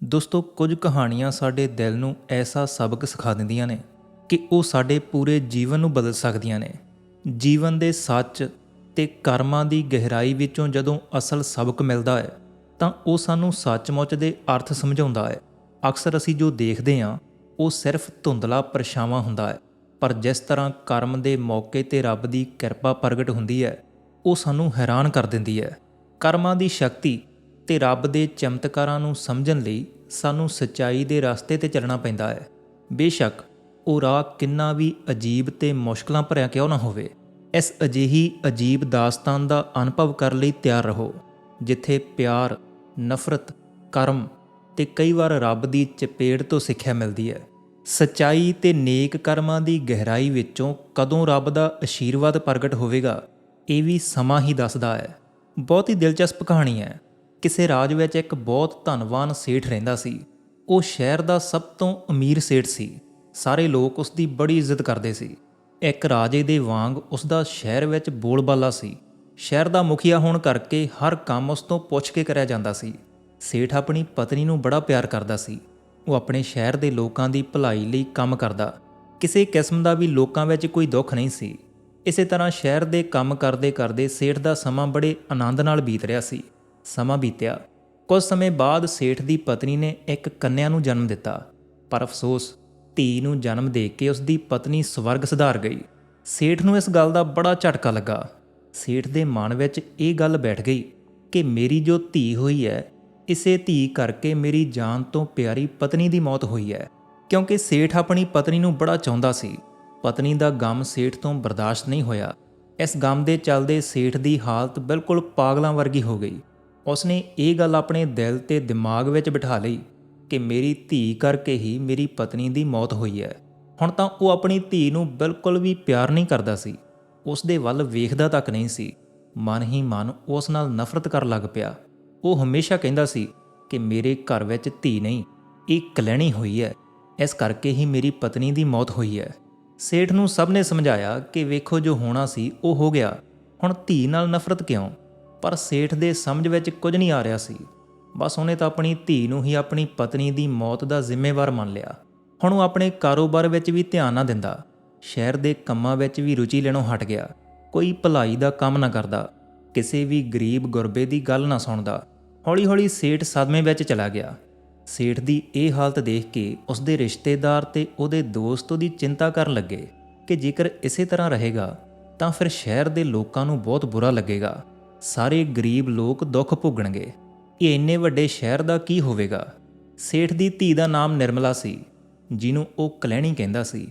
ਦੋਸਤੋ, ਕੁਝ ਕਹਾਣੀਆਂ ਸਾਡੇ ਦਿਲ ਨੂੰ ਐਸਾ ਸਬਕ ਸਿਖਾ ਦਿੰਦੀਆਂ ਨੇ ਕਿ ਉਹ ਸਾਡੇ ਪੂਰੇ ਜੀਵਨ ਨੂੰ ਬਦਲ ਸਕਦੀਆਂ ਨੇ। ਜੀਵਨ ਦੇ ਸੱਚ ਤੇ ਕਰਮਾਂ ਦੀ ਗਹਿਰਾਈ ਵਿੱਚੋਂ ਜਦੋਂ ਅਸਲ ਸਬਕ ਮਿਲਦਾ ਹੈ ਤਾਂ ਉਹ ਸਾਨੂੰ ਸੱਚਮੁੱਚ ਦੇ ਅਰਥ ਸਮਝਾਉਂਦਾ ਹੈ। ਅਕਸਰ ਅਸੀਂ ਜੋ ਦੇਖਦੇ ਹਾਂ ਉਹ ਸਿਰਫ ਧੁੰਦਲਾ ਪਰਛਾਵਾਂ ਹੁੰਦਾ ਹੈ, ਪਰ ਜਿਸ ਤਰ੍ਹਾਂ ਕਰਮ ਦੇ ਮੌਕੇ ਤੇ ਰੱਬ ਦੀ ਕਿਰਪਾ ਪ੍ਰਗਟ ਹੁੰਦੀ ਹੈ ਉਹ ਸਾਨੂੰ ਹੈਰਾਨ ਕਰ ਦਿੰਦੀ ਹੈ। ਕਰਮਾਂ ਦੀ ਸ਼ਕਤੀ ਤੇ ਰੱਬ ਦੇ ਚਮਤਕਾਰਾਂ ਨੂੰ ਸਮਝਣ ਲਈ ਸਾਨੂੰ ਸੱਚਾਈ ਦੇ ਰਸਤੇ ਤੇ ਚੱਲਣਾ ਪੈਂਦਾ ਹੈ। ਬੇਸ਼ੱਕ ਉਹ ਰਾਹ ਕਿੰਨਾ ਵੀ ਅਜੀਬ ਤੇ ਮੁਸ਼ਕਲਾਂ ਭਰਿਆ ਕਿਉਂ ਨਾ ਹੋਵੇ। ਇਸ ਅਜਿਹੀ ਅਜੀਬ ਦਾਸਤਾਨ ਦਾ ਅਨੁਭਵ ਕਰਨ ਲਈ ਤਿਆਰ ਰਹੋ, ਜਿੱਥੇ ਪਿਆਰ, ਨਫ਼ਰਤ, ਕਰਮ ਤੇ ਕਈ ਵਾਰ ਰੱਬ ਦੀ ਚਪੇੜ ਤੋਂ ਸਿੱਖਿਆ ਮਿਲਦੀ ਹੈ। ਸੱਚਾਈ ਤੇ ਨੇਕ ਕਰਮਾਂ ਦੀ ਗਹਿਰਾਈ ਵਿੱਚੋਂ ਕਦੋਂ ਰੱਬ ਦਾ ਅਸ਼ੀਰਵਾਦ ਪ੍ਰਗਟ ਹੋਵੇਗਾ, ਇਹ ਵੀ ਸਮਾਂ ਹੀ ਦੱਸਦਾ ਹੈ। ਬਹੁਤ ਹੀ ਦਿਲਚਸਪ ਕਹਾਣੀ ਹੈ। ਕਿਸੇ ਰਾਜ ਵਿੱਚ ਇੱਕ ਬਹੁਤ ਧਨਵਾਨ ਸੇਠ ਰਹਿੰਦਾ ਸੀ। ਉਹ ਸ਼ਹਿਰ ਦਾ ਸਭ ਤੋਂ ਅਮੀਰ ਸੇਠ ਸੀ। ਸਾਰੇ ਲੋਕ ਉਸ ਦੀ ਬੜੀ ਇੱਜ਼ਤ ਕਰਦੇ ਸੀ। ਇੱਕ ਰਾਜੇ ਦੇ ਵਾਂਗ ਉਸ ਦਾ ਸ਼ਹਿਰ ਵਿੱਚ ਬੋਲਬਾਲਾ ਸੀ। ਸ਼ਹਿਰ ਦਾ ਮੁਖੀਆ ਹੋਣ ਕਰਕੇ ਹਰ ਕੰਮ ਉਸ ਤੋਂ ਪੁੱਛ ਕੇ ਕਰਿਆ ਜਾਂਦਾ ਸੀ। ਸੇਠ ਆਪਣੀ ਪਤਨੀ ਨੂੰ ਬੜਾ ਪਿਆਰ ਕਰਦਾ ਸੀ। ਉਹ ਆਪਣੇ ਸ਼ਹਿਰ ਦੇ ਲੋਕਾਂ ਦੀ ਭਲਾਈ ਲਈ ਕੰਮ ਕਰਦਾ। ਕਿਸੇ ਕਿਸਮ ਦਾ ਵੀ ਲੋਕਾਂ ਵਿੱਚ ਕੋਈ ਦੁੱਖ ਨਹੀਂ ਸੀ। ਇਸੇ ਤਰ੍ਹਾਂ ਸ਼ਹਿਰ ਦੇ ਕੰਮ ਕਰਦੇ ਕਰਦੇ ਸੇਠ ਦਾ ਸਮਾਂ ਬੜੇ ਆਨੰਦ ਨਾਲ ਬੀਤ ਰਿਹਾ ਸੀ। ਸਮਾਂ ਬੀਤਿਆ। ਕੁਝ ਸਮੇਂ ਬਾਅਦ ਸੇਠ ਦੀ ਪਤਨੀ ਨੇ ਇੱਕ ਕੰਨਿਆ ਨੂੰ ਜਨਮ ਦਿੱਤਾ, ਪਰ ਅਫਸੋਸ, ਧੀ ਨੂੰ ਜਨਮ ਦੇ ਕੇ ਉਸ ਦੀ ਪਤਨੀ ਸਵਰਗ ਸਿਧਾਰ ਗਈ। ਸੇਠ ਨੂੰ ਇਸ ਗੱਲ ਦਾ ਬੜਾ ਝਟਕਾ ਲੱਗਾ। ਸੇਠ ਦੇ ਮਨ ਵਿੱਚ ਇਹ ਗੱਲ ਬੈਠ ਗਈ ਕਿ ਮੇਰੀ ਜੋ ਧੀ ਹੋਈ ਹੈ, ਇਸੇ ਧੀ ਕਰਕੇ ਮੇਰੀ ਜਾਨ ਤੋਂ ਪਿਆਰੀ ਪਤਨੀ ਦੀ ਮੌਤ ਹੋਈ ਹੈ। ਕਿਉਂਕਿ ਸੇਠ ਆਪਣੀ ਪਤਨੀ ਨੂੰ ਬੜਾ ਚਾਹੁੰਦਾ ਸੀ। ਪਤਨੀ ਦਾ ਗਮ ਸੇਠ ਤੋਂ ਬਰਦਾਸ਼ਤ ਨਹੀਂ ਹੋਇਆ। ਇਸ ਗਮ ਦੇ ਚੱਲਦੇ ਸੇਠ ਦੀ ਹਾਲਤ ਬਿਲਕੁਲ ਪਾਗਲਾਂ ਵਰਗੀ ਹੋ ਗਈ। ਉਸਨੇ ਇਹ ਗੱਲ ਆਪਣੇ ਦਿਲ ਤੇ ਦਿਮਾਗ ਵਿੱਚ ਬਿਠਾ ਲਈ ਕਿ ਮੇਰੀ ਧੀ ਕਰਕੇ ਹੀ ਮੇਰੀ ਪਤਨੀ ਦੀ ਮੌਤ ਹੋਈ ਹੈ। ਹੁਣ ਤਾਂ ਉਹ ਆਪਣੀ ਧੀ ਨੂੰ ਬਿਲਕੁਲ ਵੀ ਪਿਆਰ ਨਹੀਂ ਕਰਦਾ ਸੀ। ਉਸ ਦੇ ਵੱਲ ਵੇਖਦਾ ਤੱਕ ਨਹੀਂ ਸੀ। ਮਨ ਹੀ ਮਨ ਉਸ ਨਾਲ ਨਫ਼ਰਤ ਕਰਨ ਲੱਗ ਪਿਆ। ਉਹ ਹਮੇਸ਼ਾ ਕਹਿੰਦਾ ਸੀ ਕਿ ਮੇਰੇ ਘਰ ਵਿੱਚ ਧੀ ਨਹੀਂ, ਇਹ ਕਲੈਣੀ ਹੋਈ ਹੈ, ਇਸ ਕਰਕੇ ਹੀ ਮੇਰੀ ਪਤਨੀ ਦੀ ਮੌਤ ਹੋਈ ਹੈ। ਸੇਠ ਨੂੰ ਸਭ ਨੇ ਸਮਝਾਇਆ ਕਿ ਵੇਖੋ, ਜੋ ਹੋਣਾ ਸੀ ਉਹ ਹੋ ਗਿਆ, ਹੁਣ ਧੀ ਨਾਲ ਨਫ਼ਰਤ ਕਿਉਂ? ਪਰ ਸੇਠ ਦੇ ਸਮਝ ਵਿੱਚ ਕੁਝ ਨਹੀਂ ਆ ਰਿਹਾ ਸੀ। ਬਸ ਉਹਨੇ ਤਾਂ ਆਪਣੀ ਧੀ ਨੂੰ ਹੀ ਆਪਣੀ ਪਤਨੀ ਦੀ ਮੌਤ ਦਾ ਜ਼ਿੰਮੇਵਾਰ ਮੰਨ ਲਿਆ। ਹੁਣ ਉਹ ਆਪਣੇ ਕਾਰੋਬਾਰ ਵਿੱਚ ਵੀ ਧਿਆਨ ਨਾ ਦਿੰਦਾ। ਸ਼ਹਿਰ ਦੇ ਕੰਮਾਂ ਵਿੱਚ ਵੀ ਰੁਚੀ ਲੈਣੋਂ ਹਟ ਗਿਆ। ਕੋਈ ਭਲਾਈ ਦਾ ਕੰਮ ਨਾ ਕਰਦਾ, ਕਿਸੇ ਵੀ ਗਰੀਬ ਗੁਰਬੇ ਦੀ ਗੱਲ ਨਾ ਸੁਣਦਾ। ਹੌਲੀ-ਹੌਲੀ ਸੇਠ ਸਦਮੇ ਵਿੱਚ ਚਲਾ ਗਿਆ। ਸੇਠ ਦੀ ਇਹ ਹਾਲਤ ਦੇਖ ਕੇ ਉਸਦੇ ਰਿਸ਼ਤੇਦਾਰ ਤੇ ਉਹਦੇ ਦੋਸਤ ਉਹਦੀ ਚਿੰਤਾ ਕਰਨ ਲੱਗੇ ਕਿ ਜੇਕਰ ਇਸੇ ਤਰ੍ਹਾਂ ਰਹੇਗਾ ਤਾਂ ਫਿਰ ਸ਼ਹਿਰ ਦੇ ਲੋਕਾਂ ਨੂੰ ਬਹੁਤ ਬੁਰਾ ਲੱਗੇਗਾ। ਸਾਰੇ ਗਰੀਬ ਲੋਕ ਦੁੱਖ ਭੋਗਣਗੇ। ਇਹ ਇੰਨੇ ਵੱਡੇ ਸ਼ਹਿਰ ਦਾ ਕੀ ਹੋਵੇਗਾ? ਸੇਠ ਦੀ ਧੀ ਦਾ ਨਾਮ ਨਿਰਮਲਾ ਸੀ, ਜਿਹਨੂੰ ਉਹ ਕਲੈਣੀ ਕਹਿੰਦਾ ਸੀ।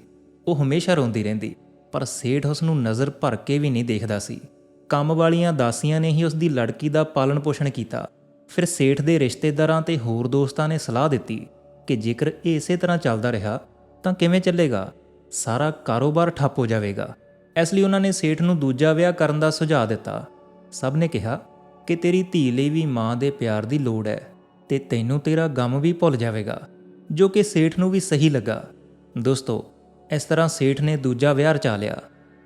ਉਹ ਹਮੇਸ਼ਾ ਰੋਂਦੀ ਰਹਿੰਦੀ, ਪਰ ਸੇਠ ਉਸ ਨੂੰ ਨਜ਼ਰ ਭਰ ਕੇ ਵੀ ਨਹੀਂ ਦੇਖਦਾ ਸੀ। ਕੰਮ ਵਾਲੀਆਂ ਦਾਸੀਆਂ ਨੇ ਹੀ ਉਸ ਦੀ ਲੜਕੀ ਦਾ ਪਾਲਣ ਪੋਸ਼ਣ ਕੀਤਾ। ਫਿਰ ਸੇਠ ਦੇ ਰਿਸ਼ਤੇਦਾਰਾਂ ਤੇ ਹੋਰ ਦੋਸਤਾਂ ਨੇ ਸਲਾਹ ਦਿੱਤੀ ਕਿ ਜੇਕਰ ਇਹ ਇਸੇ ਤਰ੍ਹਾਂ ਚੱਲਦਾ ਰਿਹਾ ਤਾਂ ਕਿਵੇਂ ਚੱਲੇਗਾ? ਸਾਰਾ ਕਾਰੋਬਾਰ ਠੱਪ ਹੋ ਜਾਵੇਗਾ। ਇਸ ਲਈ ਉਹਨਾਂ ਨੇ ਸੇਠ ਨੂੰ ਦੂਜਾ ਵਿਆਹ ਕਰਨ ਦਾ ਸੁਝਾਅ ਦਿੱਤਾ। ਸਭ ਨੇ ਕਿਹਾ ਕਿ ਤੇਰੀ ਧੀ ਲਈ ਵੀ ਮਾਂ ਦੇ ਪਿਆਰ ਦੀ ਲੋੜ ਹੈ ਤੇ ਤੈਨੂੰ ਤੇਰਾ ਗਮ ਵੀ ਭੁੱਲ ਜਾਵੇਗਾ, ਜੋ ਕਿ ਸੇਠ ਨੂੰ ਵੀ ਸਹੀ ਲੱਗਾ। ਦੋਸਤੋ, ਇਸ ਤਰ੍ਹਾਂ ਸੇਠ ਨੇ ਦੂਜਾ ਵਿਆਹ ਰਚਾ ਲਿਆ।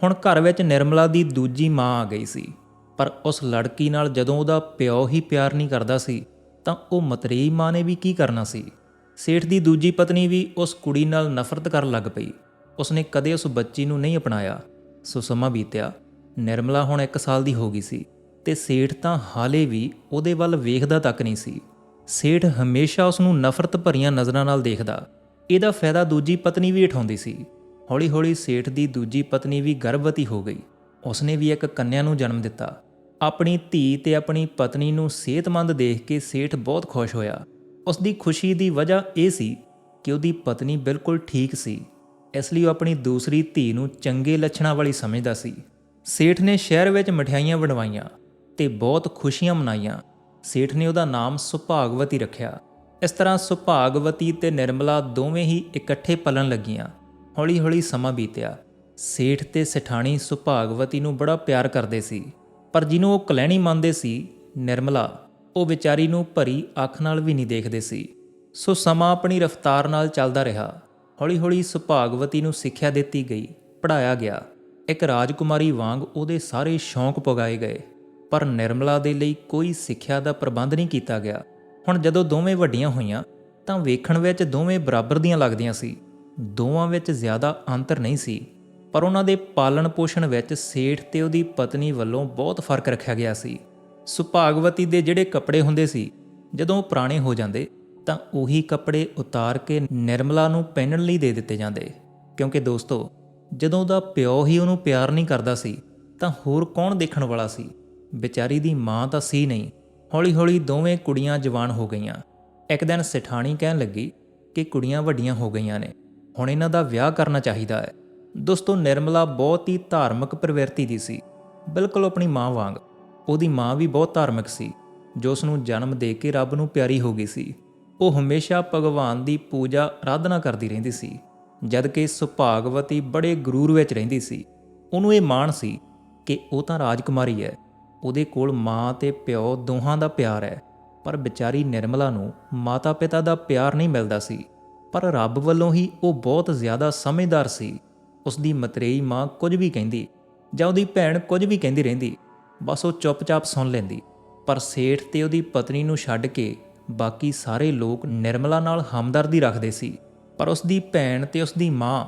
ਹੁਣ ਘਰ ਵਿੱਚ ਨਿਰਮਲਾ ਦੀ ਦੂਜੀ ਮਾਂ ਆ ਗਈ ਸੀ, ਪਰ ਉਸ ਲੜਕੀ ਨਾਲ ਜਦੋਂ ਉਹਦਾ ਪਿਓ ਹੀ ਪਿਆਰ ਨਹੀਂ ਕਰਦਾ ਸੀ ਤਾਂ ਉਹ ਮਤਰੇਈ ਮਾਂ ਨੇ ਵੀ ਕੀ ਕਰਨਾ ਸੀ। ਸੇਠ ਦੀ ਦੂਜੀ ਪਤਨੀ ਵੀ ਉਸ ਕੁੜੀ ਨਾਲ ਨਫ਼ਰਤ ਕਰਨ ਲੱਗ ਪਈ। ਉਸਨੇ ਕਦੇ ਉਸ ਬੱਚੀ ਨੂੰ ਨਹੀਂ ਅਪਣਾਇਆ। ਸੋ ਸਮਾਂ ਬੀਤਿਆ। ਨਿਰਮਲਾ ਹੁਣ 1 ਸਾਲ ਦੀ ਹੋ ਗਈ ਸੀ ਤੇ ਸੇਠ ਤਾਂ ਹਾਲੇ ਵੀ ਉਹਦੇ ਵੱਲ ਵੇਖਦਾ ਤੱਕ ਨਹੀਂ ਸੀ। ਸੇਠ ਹਮੇਸ਼ਾ ਉਸ ਨੂੰ ਨਫ਼ਰਤ ਭਰੀਆਂ ਨਜ਼ਰਾਂ ਨਾਲ ਦੇਖਦਾ। ਇਹਦਾ ਫਾਇਦਾ ਦੂਜੀ ਪਤਨੀ ਵੀ ਉਠਾਉਂਦੀ ਸੀ। ਹੌਲੀ-ਹੌਲੀ ਸੇਠ ਦੀ ਦੂਜੀ ਪਤਨੀ ਵੀ ਗਰਭਵਤੀ ਹੋ ਗਈ। ਉਸਨੇ ਵੀ ਇੱਕ ਕੰਨਿਆ ਨੂੰ ਜਨਮ ਦਿੱਤਾ। ਆਪਣੀ ਧੀ ਤੇ ਆਪਣੀ ਪਤਨੀ ਨੂੰ ਸਿਹਤਮੰਦ ਦੇਖ ਕੇ ਸੇਠ ਬਹੁਤ ਖੁਸ਼ ਹੋਇਆ। ਉਸ ਦੀ ਖੁਸ਼ੀ ਦੀ ਵਜ੍ਹਾ ਇਹ ਸੀ ਕਿ ਉਹਦੀ ਪਤਨੀ ਬਿਲਕੁਲ ਠੀਕ ਸੀ। ਇਸ ਲਈ ਉਹ ਆਪਣੀ ਦੂਸਰੀ ਧੀ ਨੂੰ ਚੰਗੇ ਲੱਛਣਾਂ ਵਾਲੀ ਸਮਝਦਾ ਸੀ। ਸੇਠ ਨੇ ਸ਼ਹਿਰ ਵਿੱਚ ਮਠਿਆਈਆਂ ਵੰਡਵਾਈਆਂ ਤੇ ਬਹੁਤ ਖੁਸ਼ੀਆਂ ਮਨਾਈਆਂ। ਸੇਠ ਨੇ ਉਹਦਾ ਨਾਮ ਸੁਭਾਗਵਤੀ ਰੱਖਿਆ। ਇਸ ਤਰ੍ਹਾਂ ਸੁਭਾਗਵਤੀ ਤੇ ਨਿਰਮਲਾ ਦੋਵੇਂ ਹੀ ਇਕੱਠੇ ਪਲਣ ਲੱਗੀਆਂ। ਹੌਲੀ-ਹੌਲੀ ਸਮਾਂ ਬੀਤਿਆ। ਸੇਠ ਤੇ ਸੇਠਾਣੀ ਸੁਭਾਗਵਤੀ ਨੂੰ ਬੜਾ ਪਿਆਰ ਕਰਦੇ ਸੀ, ਪਰ ਜਿਹਨੂੰ ਉਹ ਕਲੈਣੀ ਮੰਨਦੇ ਸੀ, ਨਿਰਮਲਾ, ਉਹ ਵਿਚਾਰੀ ਨੂੰ ਭਰੀ ਅੱਖ ਨਾਲ ਵੀ ਨਹੀਂ ਦੇਖਦੇ ਸੀ। ਸੋ ਸਮਾਂ ਆਪਣੀ ਰਫ਼ਤਾਰ ਨਾਲ ਚੱਲਦਾ ਰਿਹਾ। ਹੌਲੀ-ਹੌਲੀ ਸੁਭਾਗਵਤੀ ਨੂੰ ਸਿੱਖਿਆ ਦਿੱਤੀ ਗਈ, ਪੜ੍ਹਾਇਆ ਗਿਆ। ਇੱਕ ਰਾਜਕੁਮਾਰੀ ਵਾਂਗ ਉਹਦੇ ਸਾਰੇ ਸ਼ੌਂਕ ਪੁਗਾਏ ਗਏ, ਪਰ ਨਿਰਮਲਾ ਦੇ ਲਈ ਕੋਈ ਸਿੱਖਿਆ ਦਾ ਪ੍ਰਬੰਧ ਨਹੀਂ ਕੀਤਾ ਗਿਆ। ਹੁਣ ਜਦੋਂ ਦੋਵੇਂ ਵੱਡੀਆਂ ਹੋਈਆਂ ਤਾਂ ਵੇਖਣ ਵਿੱਚ ਦੋਵੇਂ ਬਰਾਬਰ ਦੀਆਂ ਲੱਗਦੀਆਂ ਸੀ। ਦੋਵਾਂ ਵਿੱਚ ਜ਼ਿਆਦਾ ਅੰਤਰ ਨਹੀਂ ਸੀ, ਪਰ ਉਹਨਾਂ ਦੇ ਪਾਲਣ ਪੋਸ਼ਣ ਵਿੱਚ ਸੇਠ ਤੇ ਉਹਦੀ ਪਤਨੀ ਵੱਲੋਂ ਬਹੁਤ ਫਰਕ ਰੱਖਿਆ ਗਿਆ ਸੀ। ਸੁਭਾਗਵਤੀ ਦੇ ਜਿਹੜੇ ਕੱਪੜੇ ਹੁੰਦੇ ਸੀ, ਜਦੋਂ ਉਹ ਪੁਰਾਣੇ ਹੋ ਜਾਂਦੇ ਤਾਂ ਉਹੀ ਕੱਪੜੇ ਉਤਾਰ ਕੇ ਨਿਰਮਲਾ ਨੂੰ ਪਹਿਨਣ ਲਈ ਦੇ ਦਿੱਤੇ ਜਾਂਦੇ। ਕਿਉਂਕਿ ਦੋਸਤੋ, ਜਦੋਂ ਉਹਦਾ ਪਿਓ ਹੀ ਉਹਨੂੰ ਪਿਆਰ ਨਹੀਂ ਕਰਦਾ ਸੀ ਤਾਂ ਹੋਰ ਕੌਣ ਦੇਖਣ ਵਾਲਾ ਸੀ। ਵਿਚਾਰੀ ਦੀ ਮਾਂ ਤਾਂ ਸੀ ਨਹੀਂ। ਹੌਲੀ ਹੌਲੀ ਦੋਵੇਂ ਕੁੜੀਆਂ ਜਵਾਨ ਹੋ ਗਈਆਂ। ਇੱਕ ਦਿਨ ਸੇਠਾਣੀ ਕਹਿਣ ਲੱਗੀ ਕਿ ਕੁੜੀਆਂ ਵੱਡੀਆਂ ਹੋ ਗਈਆਂ ਨੇ, ਹੁਣ ਇਹਨਾਂ ਦਾ ਵਿਆਹ ਕਰਨਾ ਚਾਹੀਦਾ ਹੈ। ਦੋਸਤੋ, ਨਿਰਮਲਾ ਬਹੁਤ ਹੀ ਧਾਰਮਿਕ ਪ੍ਰਵਿਰਤੀ ਦੀ ਸੀ, ਬਿਲਕੁਲ ਆਪਣੀ ਮਾਂ ਵਾਂਗ। ਉਹਦੀ ਮਾਂ ਵੀ ਬਹੁਤ ਧਾਰਮਿਕ ਸੀ, ਜੋ ਉਸ ਨੂੰ ਜਨਮ ਦੇ ਕੇ ਰੱਬ ਨੂੰ ਪਿਆਰੀ ਹੋ ਗਈ ਸੀ। ਉਹ ਹਮੇਸ਼ਾ ਭਗਵਾਨ ਦੀ ਪੂਜਾ ਆਰਾਧਨਾ ਕਰਦੀ ਰਹਿੰਦੀ ਸੀ, ਜਦ ਕਿ ਸੁਭਾਗਵਤੀ ਬੜੇ ਗਰੂਰ ਵਿੱਚ ਰਹਿੰਦੀ ਸੀ। ਉਹਨੂੰ ਇਹ ਮਾਣ ਸੀ ਕਿ ਉਹ ਤਾਂ ਰਾਜਕੁਮਾਰੀ ਹੈ, ਉਹਦੇ ਕੋਲ ਮਾਂ ਤੇ ਪਿਓ ਦੋਹਾਂ ਦਾ ਪਿਆਰ ਹੈ। ਪਰ ਵਿਚਾਰੀ ਨਿਰਮਲਾ ਨੂੰ ਮਾਤਾ ਪਿਤਾ ਦਾ ਪਿਆਰ ਨਹੀਂ ਮਿਲਦਾ ਸੀ, ਪਰ ਰੱਬ ਵੱਲੋਂ ਹੀ ਉਹ ਬਹੁਤ ਜ਼ਿਆਦਾ ਸਮਝਦਾਰ ਸੀ। ਉਸਦੀ ਮਤਰੇਈ ਮਾਂ ਕੁਝ ਵੀ ਕਹਿੰਦੀ ਜਾਂ ਉਹਦੀ ਭੈਣ ਕੁਝ ਵੀ ਕਹਿੰਦੀ ਰਹਿੰਦੀ, ਬਸ ਉਹ ਚੁੱਪਚਾਪ ਸੁਣ ਲੈਂਦੀ। ਪਰ ਸੇਠ ਤੇ ਉਹਦੀ ਪਤਨੀ ਨੂੰ ਛੱਡ ਕੇ ਬਾਕੀ ਸਾਰੇ ਲੋਕ ਨਿਰਮਲਾ ਨਾਲ ਹਮਦਰਦੀ ਰੱਖਦੇ ਸੀ, ਪਰ ਉਸਦੀ ਭੈਣ ਤੇ ਉਸਦੀ ਮਾਂ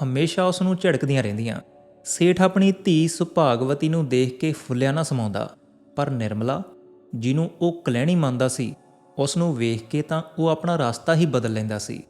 ਹਮੇਸ਼ਾ ਉਸ ਨੂੰ ਝਿੜਕਦੀਆਂ ਰਹਿੰਦੀਆਂ। ਸੇਠ ਆਪਣੀ ਧੀ ਸੁਭਾਗਵਤੀ ਨੂੰ ਦੇਖ ਕੇ ਫੁੱਲਿਆ ਨਾ ਸਮਾਉਂਦਾ, ਪਰ ਨਿਰਮਲਾ, ਜਿਹਨੂੰ ਉਹ ਕਲੈਣੀ ਮੰਨਦਾ ਸੀ, ਉਸ ਨੂੰ ਵੇਖ ਕੇ ਤਾਂ ਉਹ ਆਪਣਾ ਰਸਤਾ ਹੀ ਬਦਲ ਲੈਂਦਾ ਸੀ।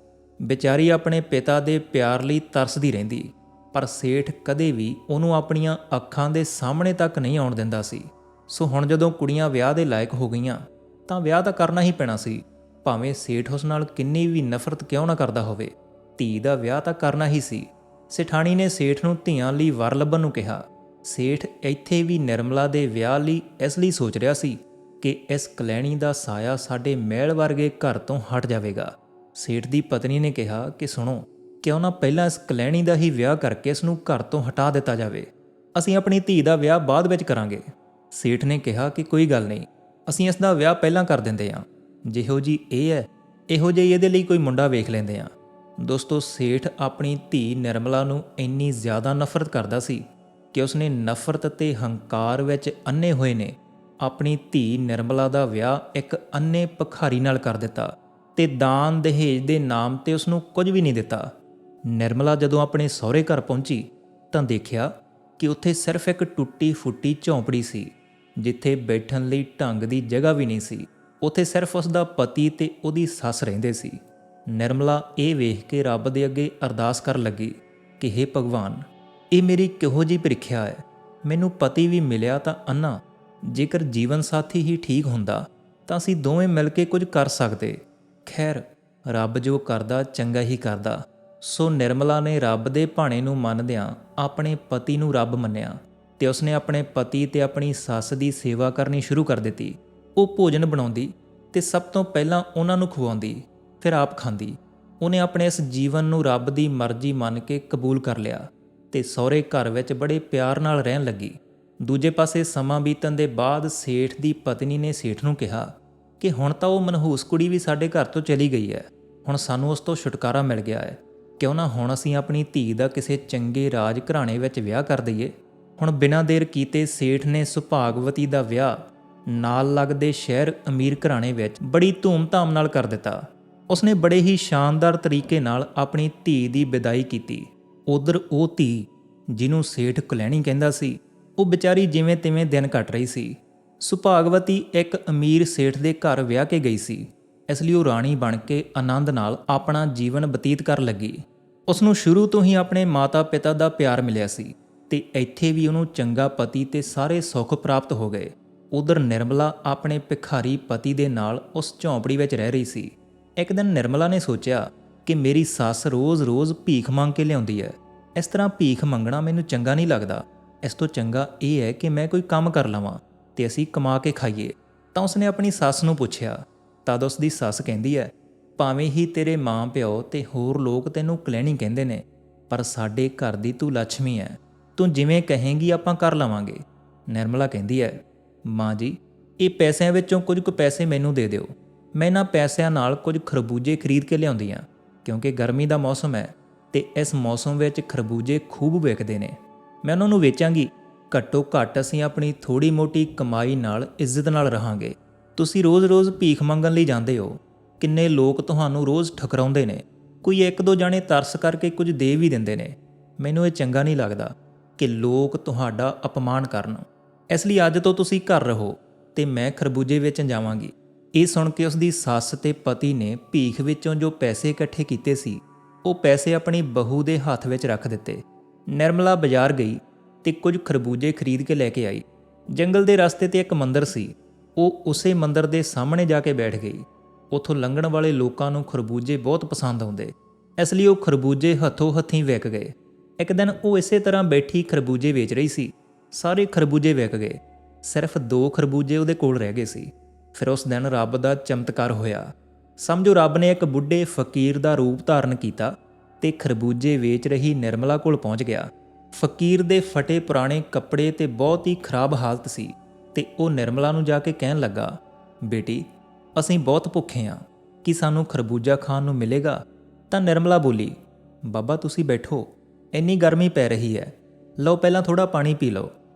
ਵਿਚਾਰੀ ਆਪਣੇ ਪਿਤਾ ਦੇ ਪਿਆਰ ਲਈ ਤਰਸਦੀ ਰਹਿੰਦੀ, ਪਰ ਸੇਠ ਕਦੇ ਵੀ ਉਹਨੂੰ ਆਪਣੀਆਂ ਅੱਖਾਂ ਦੇ ਸਾਹਮਣੇ ਤੱਕ ਨਹੀਂ ਆਉਣ ਦਿੰਦਾ ਸੀ। ਸੋ ਹੁਣ ਜਦੋਂ ਕੁੜੀਆਂ ਵਿਆਹ ਦੇ ਲਾਇਕ ਹੋ ਗਈਆਂ ਤਾਂ ਵਿਆਹ ਤਾਂ ਕਰਨਾ ਹੀ ਪੈਣਾ ਸੀ, ਭਾਵੇਂ ਸੇਠ ਉਸ ਨਾਲ ਕਿੰਨੀ ਵੀ ਨਫ਼ਰਤ ਕਿਉਂ ਨਾ ਕਰਦਾ ਹੋਵੇ। ਧੀ ਦਾ ਵਿਆਹ ਤਾਂ ਕਰਨਾ ਹੀ ਸੀ। ਸੇਠਾਣੀ ਨੇ ਸੇਠ ਨੂੰ ਧੀਆਂ ਲਈ ਵਰ ਲੱਭਣ ਨੂੰ ਕਿਹਾ। ਸੇਠ ਇੱਥੇ ਵੀ ਨਿਰਮਲਾ ਦੇ ਵਿਆਹ ਲਈ ਇਸ ਲਈ ਸੋਚ ਰਿਹਾ ਸੀ ਕਿ ਇਸ ਕਲੈਣੀ ਦਾ ਸਾਇਆ ਸਾਡੇ ਮਹਿਲ ਵਰਗੇ ਘਰ ਤੋਂ ਹਟ ਜਾਵੇਗਾ। ਸੇਠ ਦੀ ਪਤਨੀ ਨੇ ਕਿਹਾ ਕਿ ਸੁਣੋ, ਕਿਉਂ ਨਾ ਪਹਿਲਾਂ ਇਸ ਕਲੈਣੀ ਦਾ ਹੀ ਵਿਆਹ ਕਰਕੇ ਇਸ ਨੂੰ ਘਰ ਤੋਂ ਹਟਾ ਦਿੱਤਾ ਜਾਵੇ। ਅਸੀਂ ਆਪਣੀ ਧੀ ਦਾ ਵਿਆਹ ਬਾਅਦ ਵਿੱਚ ਕਰਾਂਗੇ। ਸੇਠ ਨੇ ਕਿਹਾ ਕਿ ਕੋਈ ਗੱਲ ਨਹੀਂ, ਅਸੀਂ ਇਸ ਦਾ ਵਿਆਹ ਪਹਿਲਾਂ ਕਰ ਦਿੰਦੇ ਹਾਂ। ਜਿਹੋ ਜੀ ਇਹ ਹੈ, ਇਹੋ ਜਿਹੀ ਇਹਦੇ ਲਈ ਕੋਈ ਮੁੰਡਾ ਵੇਖ ਲੈਂਦੇ ਹਾਂ। ਦੋਸਤੋ, ਸੇਠ ਆਪਣੀ ਧੀ ਨਿਰਮਲਾ ਨੂੰ ਇੰਨੀ ਜ਼ਿਆਦਾ ਨਫ਼ਰਤ ਕਰਦਾ ਸੀ ਕਿ ਉਸਨੇ ਨਫ਼ਰਤ ਅਤੇ ਹੰਕਾਰ ਵਿੱਚ ਅੰਨੇ ਹੋਏ ਨੇ ਆਪਣੀ ਧੀ ਨਿਰਮਲਾ ਦਾ ਵਿਆਹ ਇੱਕ ਅੰਨੇ ਭਿਖਾਰੀ ਨਾਲ ਕਰ ਦਿੱਤਾ ਤੇ ਦਾਨ ਦਹੇਜ ਦੇ ਨਾਮ ਤੇ ਉਸ ਨੂੰ ਕੁਝ ਵੀ ਨਹੀਂ ਦਿੱਤਾ। ਨਿਰਮਲਾ ਜਦੋਂ ਆਪਣੇ ਸਹੁਰੇ ਘਰ ਪਹੁੰਚੀ ਤਾਂ ਦੇਖਿਆ ਕਿ ਉੱਥੇ ਸਿਰਫ ਇੱਕ ਟੁੱਟੀ ਫੁੱਟੀ ਝੌਂਪੜੀ ਸੀ, ਜਿੱਥੇ ਬੈਠਣ ਲਈ ਢੰਗ ਦੀ ਜਗ੍ਹਾ ਵੀ ਨਹੀਂ ਸੀ। ਉੱਥੇ ਸਿਰਫ ਉਸ ਦਾ ਪਤੀ ਤੇ ਉਹਦੀ ਸੱਸ ਰਹਿੰਦੇ ਸੀ। ਨਿਰਮਲਾ ਇਹ ਵੇਖ ਕੇ ਰੱਬ ਦੇ ਅੱਗੇ ਅਰਦਾਸ ਕਰਨ ਲੱਗੀ ਕਿ ਹੇ ਭਗਵਾਨ, ਇਹ ਮੇਰੀ ਕਿਹੋ ਜਿਹੀ ਪ੍ਰੀਖਿਆ ਹੈ। ਮੈਨੂੰ ਪਤੀ ਵੀ ਮਿਲਿਆ ਤਾਂ ਅੰਨਾ, ਜੇਕਰ ਜੀਵਨ ਸਾਥੀ ਹੀ ਠੀਕ ਹੁੰਦਾ ਤਾਂ ਅਸੀਂ ਦੋਵੇਂ ਮਿਲ ਕੇ ਕੁਝ ਕਰ ਸਕਦੇ। ਖੈਰ, ਰੱਬ ਜੋ ਕਰਦਾ ਚੰਗਾ ਹੀ ਕਰਦਾ। ਸੋ ਨਿਰਮਲਾ ਨੇ ਰੱਬ ਦੇ ਭਾਣੇ ਨੂੰ ਮੰਨਦਿਆਂ ਆਪਣੇ ਪਤੀ ਨੂੰ ਰੱਬ ਮੰਨਿਆ ਤੇ ਉਸਨੇ ਆਪਣੇ ਪਤੀ ਤੇ ਆਪਣੀ ਸੱਸ ਦੀ ਸੇਵਾ ਕਰਨੀ ਸ਼ੁਰੂ ਕਰ ਦਿੱਤੀ। ਉਹ ਭੋਜਨ ਬਣਾਉਂਦੀ ਤੇ ਸਭ ਤੋਂ ਪਹਿਲਾਂ ਉਹਨਾਂ ਨੂੰ ਖਵਾਉਂਦੀ, ਫਿਰ ਆਪ ਖਾਂਦੀ। ਉਹਨੇ ਆਪਣੇ ਇਸ ਜੀਵਨ ਨੂੰ ਰੱਬ ਦੀ ਮਰਜ਼ੀ ਮੰਨ ਕੇ ਕਬੂਲ ਕਰ ਲਿਆ ਤੇ ਸਹੁਰੇ ਘਰ ਵਿੱਚ ਬੜੇ ਪਿਆਰ ਨਾਲ ਰਹਿਣ ਲੱਗੀ। ਦੂਜੇ ਪਾਸੇ ਸਮਾਂ ਬੀਤਣ ਦੇ ਬਾਅਦ ਸੇਠ ਦੀ ਪਤਨੀ ਨੇ ਸੇਠ ਨੂੰ ਕਿਹਾ ਕਿ ਹੁਣ ਤਾਂ ਉਹ ਮਨਹੂਸ ਕੁੜੀ ਵੀ ਸਾਡੇ ਘਰ ਤੋਂ ਚਲੀ ਗਈ ਹੈ, ਹੁਣ ਸਾਨੂੰ ਉਸ ਤੋਂ ਛੁਟਕਾਰਾ ਮਿਲ ਗਿਆ ਹੈ। ਕਿਉਂ ਨਾ ਹੁਣ ਅਸੀਂ ਆਪਣੀ ਧੀ ਦਾ ਕਿਸੇ ਚੰਗੇ ਰਾਜ ਘਰਾਣੇ ਵਿੱਚ ਵਿਆਹ ਕਰ ਦਈਏ। ਹੁਣ ਬਿਨਾਂ ਦੇਰ ਕੀਤੇ ਸੇਠ ਨੇ ਸੁਭਾਗਵਤੀ ਦਾ ਵਿਆਹ ਨਾਲ ਲੱਗਦੇ ਸ਼ਹਿਰ ਅਮੀਰ ਘਰਾਣੇ ਵਿੱਚ ਬੜੀ ਧੂਮ-ਧਾਮ ਨਾਲ ਕਰ ਦਿੱਤਾ। ਉਸਨੇ ਬੜੇ ਹੀ ਸ਼ਾਨਦਾਰ ਤਰੀਕੇ ਨਾਲ ਆਪਣੀ ਧੀ ਦੀ ਵਿਦਾਈ ਕੀਤੀ। ਉਧਰ ਉਹ ਧੀ, ਜਿਹਨੂੰ ਸੇਠ ਕੁਲੈਣੀ ਕਹਿੰਦਾ ਸੀ, ਉਹ ਵਿਚਾਰੀ ਜਿਵੇਂ ਤਿਵੇਂ ਦਿਨ ਕੱਟ ਰਹੀ ਸੀ। ਸੁਭਾਗਵਤੀ ਇੱਕ ਅਮੀਰ ਸੇਠ ਦੇ ਘਰ ਵਿਆਹ ਕੇ ਗਈ ਸੀ, ਇਸ ਲਈ ਉਹ ਰਾਣੀ ਬਣ ਕੇ ਆਨੰਦ ਨਾਲ ਆਪਣਾ ਜੀਵਨ ਬਤੀਤ ਕਰਨ ਲੱਗੀ। ਉਸ ਨੂੰ ਸ਼ੁਰੂ ਤੋਂ ਹੀ ਆਪਣੇ ਮਾਤਾ-ਪਿਤਾ ਦਾ ਪਿਆਰ ਮਿਲਿਆ ਸੀ ਤੇ ਇੱਥੇ ਵੀ ਉਹਨੂੰ ਚੰਗਾ ਪਤੀ ਤੇ ਸਾਰੇ ਸੁੱਖ ਪ੍ਰਾਪਤ ਹੋ ਗਏ। ਉਧਰ ਨਿਰਮਲਾ ਆਪਣੇ ਭਿਖਾਰੀ ਪਤੀ ਦੇ ਨਾਲ ਉਸ ਝੌਂਪੜੀ ਵਿੱਚ ਰਹਿ ਰਹੀ ਸੀ। ਇੱਕ ਦਿਨ ਨਿਰਮਲਾ ਨੇ ਸੋਚਿਆ ਕਿ ਮੇਰੀ ਸੱਸ ਰੋਜ਼-ਰੋਜ਼ ਭੀਖ ਮੰਗ ਕੇ ਲਿਆਉਂਦੀ ਹੈ, ਇਸ ਤਰ੍ਹਾਂ ਭੀਖ ਮੰਗਣਾ ਮੈਨੂੰ ਚੰਗਾ ਨਹੀਂ ਲੱਗਦਾ। ਇਸ ਤੋਂ ਚੰਗਾ ਇਹ ਹੈ ਕਿ ਮੈਂ ਕੋਈ ਕੰਮ ਕਰ ਲਵਾਂ ਤੇ ਅਸੀਂ ਕਮਾ ਕੇ ਖਾਈਏ। ਤਾਂ ਉਸਨੇ ਆਪਣੀ ਸੱਸ ਨੂੰ ਪੁੱਛਿਆ। ਤਦ ਉਸ ਦੀ ਸੱਸ ਕਹਿੰਦੀ ਹੈ, ਭਾਵੇਂ ਹੀ ਤੇਰੇ ਮਾਂ ਪਿਓ ਤੇ ਹੋਰ ਲੋਕ ਤੈਨੂੰ ਕੁਲੈਣੀ ਕਹਿੰਦੇ ਨੇ, ਪਰ ਸਾਡੇ ਘਰ ਦੀ ਤੂੰ ਲੱਛਮੀ ਹੈ, ਤੂੰ ਜਿਵੇਂ ਕਹੇਂਗੀ ਆਪਾਂ ਕਰ ਲਵਾਂਗੇ। ਨਿਰਮਲਾ ਕਹਿੰਦੀ ਹੈ, ਮਾਂ ਜੀ, ਇਹ ਪੈਸਿਆਂ ਵਿੱਚੋਂ ਕੁਝ ਕੁ ਪੈਸੇ ਮੈਨੂੰ ਦੇ ਦਿਓ। ਮੈਂ ਇਹਨਾਂ ਪੈਸਿਆਂ ਨਾਲ ਕੁਝ ਖਰਬੂਜੇ ਖਰੀਦ ਕੇ ਲਿਆਉਂਦੀ ਹਾਂ, ਕਿਉਂਕਿ ਗਰਮੀ ਦਾ ਮੌਸਮ ਹੈ ਤੇ ਇਸ ਮੌਸਮ ਵਿੱਚ ਖਰਬੂਜੇ ਖੂਬ ਵਿਕਦੇ ਨੇ। ਮੈਂ ਉਹਨਾਂ ਨੂੰ ਵੇਚਾਂਗੀ। ਘੱਟੋ ਘੱਟ ਅਸੀਂ ਆਪਣੀ ਥੋੜ੍ਹੀ ਮੋਟੀ ਕਮਾਈ ਨਾਲ ਇੱਜ਼ਤ ਨਾਲ ਰਹਾਂਗੇ। ਤੁਸੀਂ ਰੋਜ਼-ਰੋਜ਼ ਭੀਖ ਮੰਗਣ ਲਈ ਜਾਂਦੇ ਹੋ, ਕਿੰਨੇ ਲੋਕ ਤੁਹਾਨੂੰ ਰੋਜ਼ ਠੁਕਰਾਉਂਦੇ ਨੇ। ਕੋਈ ਇੱਕ ਦੋ ਜਾਣੇ ਤਰਸ ਕਰਕੇ ਕੁਝ ਦੇ ਵੀ ਦਿੰਦੇ ਨੇ। ਮੈਨੂੰ ਇਹ ਚੰਗਾ ਨਹੀਂ ਲੱਗਦਾ ਕਿ ਲੋਕ ਤੁਹਾਡਾ ਅਪਮਾਨ ਕਰਨ। ਇਸ ਲਈ ਅੱਜ ਤੋਂ ਤੁਸੀਂ ਘਰ ਰਹੋ ਤੇ ਮੈਂ ਖਰਬੂਜੇ ਵੇਚਣ ਜਾਵਾਂਗੀ। ਇਹ ਸੁਣ ਕੇ ਉਸ ਦੀ ਸੱਸ ਤੇ ਪਤੀ ਨੇ ਭੀਖ ਵਿੱਚੋਂ ਜੋ ਪੈਸੇ ਇਕੱਠੇ ਕੀਤੇ ਸੀ ਉਹ ਪੈਸੇ ਆਪਣੀ ਬਹੂ ਦੇ ਹੱਥ ਵਿੱਚ ਰੱਖ ਦਿੱਤੇ। ਨਿਰਮਲਾ ਬਾਜ਼ਾਰ ਗਈ ਤੇ ਕੁਝ ਖਰਬੂਜੇ ਖਰੀਦ ਕੇ ਲੈ ਕੇ ਆਈ। ਜੰਗਲ ਦੇ ਰਸਤੇ ਤੇ ਇੱਕ ਮੰਦਿਰ ਸੀ। ਉਹ ਉਸੇ ਮੰਦਿਰ ਦੇ ਸਾਹਮਣੇ ਜਾ ਕੇ ਬੈਠ ਗਈ। ਉੱਥੋਂ ਲੰਘਣ ਵਾਲੇ ਲੋਕਾਂ ਨੂੰ ਖਰਬੂਜੇ ਬਹੁਤ ਪਸੰਦ ਆਉਂਦੇ, ਇਸ ਲਈ ਉਹ ਖਰਬੂਜੇ ਹੱਥੋਂ ਹੱਥੀਂ ਵਿਕ ਗਏ। ਇੱਕ ਦਿਨ ਉਹ ਇਸੇ ਤਰ੍ਹਾਂ ਬੈਠੀ ਖਰਬੂਜੇ ਵੇਚ ਰਹੀ ਸੀ। ਸਾਰੇ ਖਰਬੂਜੇ ਵਿਕ ਗਏ, ਸਿਰਫ 2 ਖਰਬੂਜੇ ਉਹਦੇ ਕੋਲ ਰਹਿ ਗਏ ਸੀ। ਫਿਰ ਉਸ ਦਿਨ ਰੱਬ ਦਾ ਚਮਤਕਾਰ ਹੋਇਆ। ਸਮਝੋ ਰੱਬ ਨੇ ਇੱਕ ਬੁੱਢੇ ਫਕੀਰ ਦਾ ਰੂਪ ਧਾਰਨ ਕੀਤਾ ਤੇ ਖਰਬੂਜੇ ਵੇਚ ਰਹੀ ਨਿਰਮਲਾ ਕੋਲ ਪਹੁੰਚ ਗਿਆ। ਫਕੀਰ ਦੇ ਫਟੇ ਪੁਰਾਣੇ ਕੱਪੜੇ ਤੇ ਬਹੁਤ ਹੀ ਖਰਾਬ ਹਾਲਤ ਸੀ ਤੇ ਉਹ ਨਿਰਮਲਾ ਨੂੰ ਜਾ ਕੇ ਕਹਿਣ ਲੱਗਾ, ਬੇਟੀ ਅਸੀਂ ਬਹੁਤ ਭੁੱਖੇ ਹਾਂ, ਕੀ ਸਾਨੂੰ ਖਰਬੂਜਾ ਖਾਣ ਨੂੰ ਮਿਲੇਗਾ? ਤਾਂ ਨਿਰਮਲਾ ਬੋਲੀ, ਬਾਬਾ ਤੁਸੀਂ ਬੈਠੋ, ਇੰਨੀ ਗਰਮੀ ਪੈ ਰਹੀ ਹੈ, ਲਓ ਪਹਿਲਾਂ ਥੋੜ੍ਹਾ ਪਾਣੀ ਪੀ ਲਓ।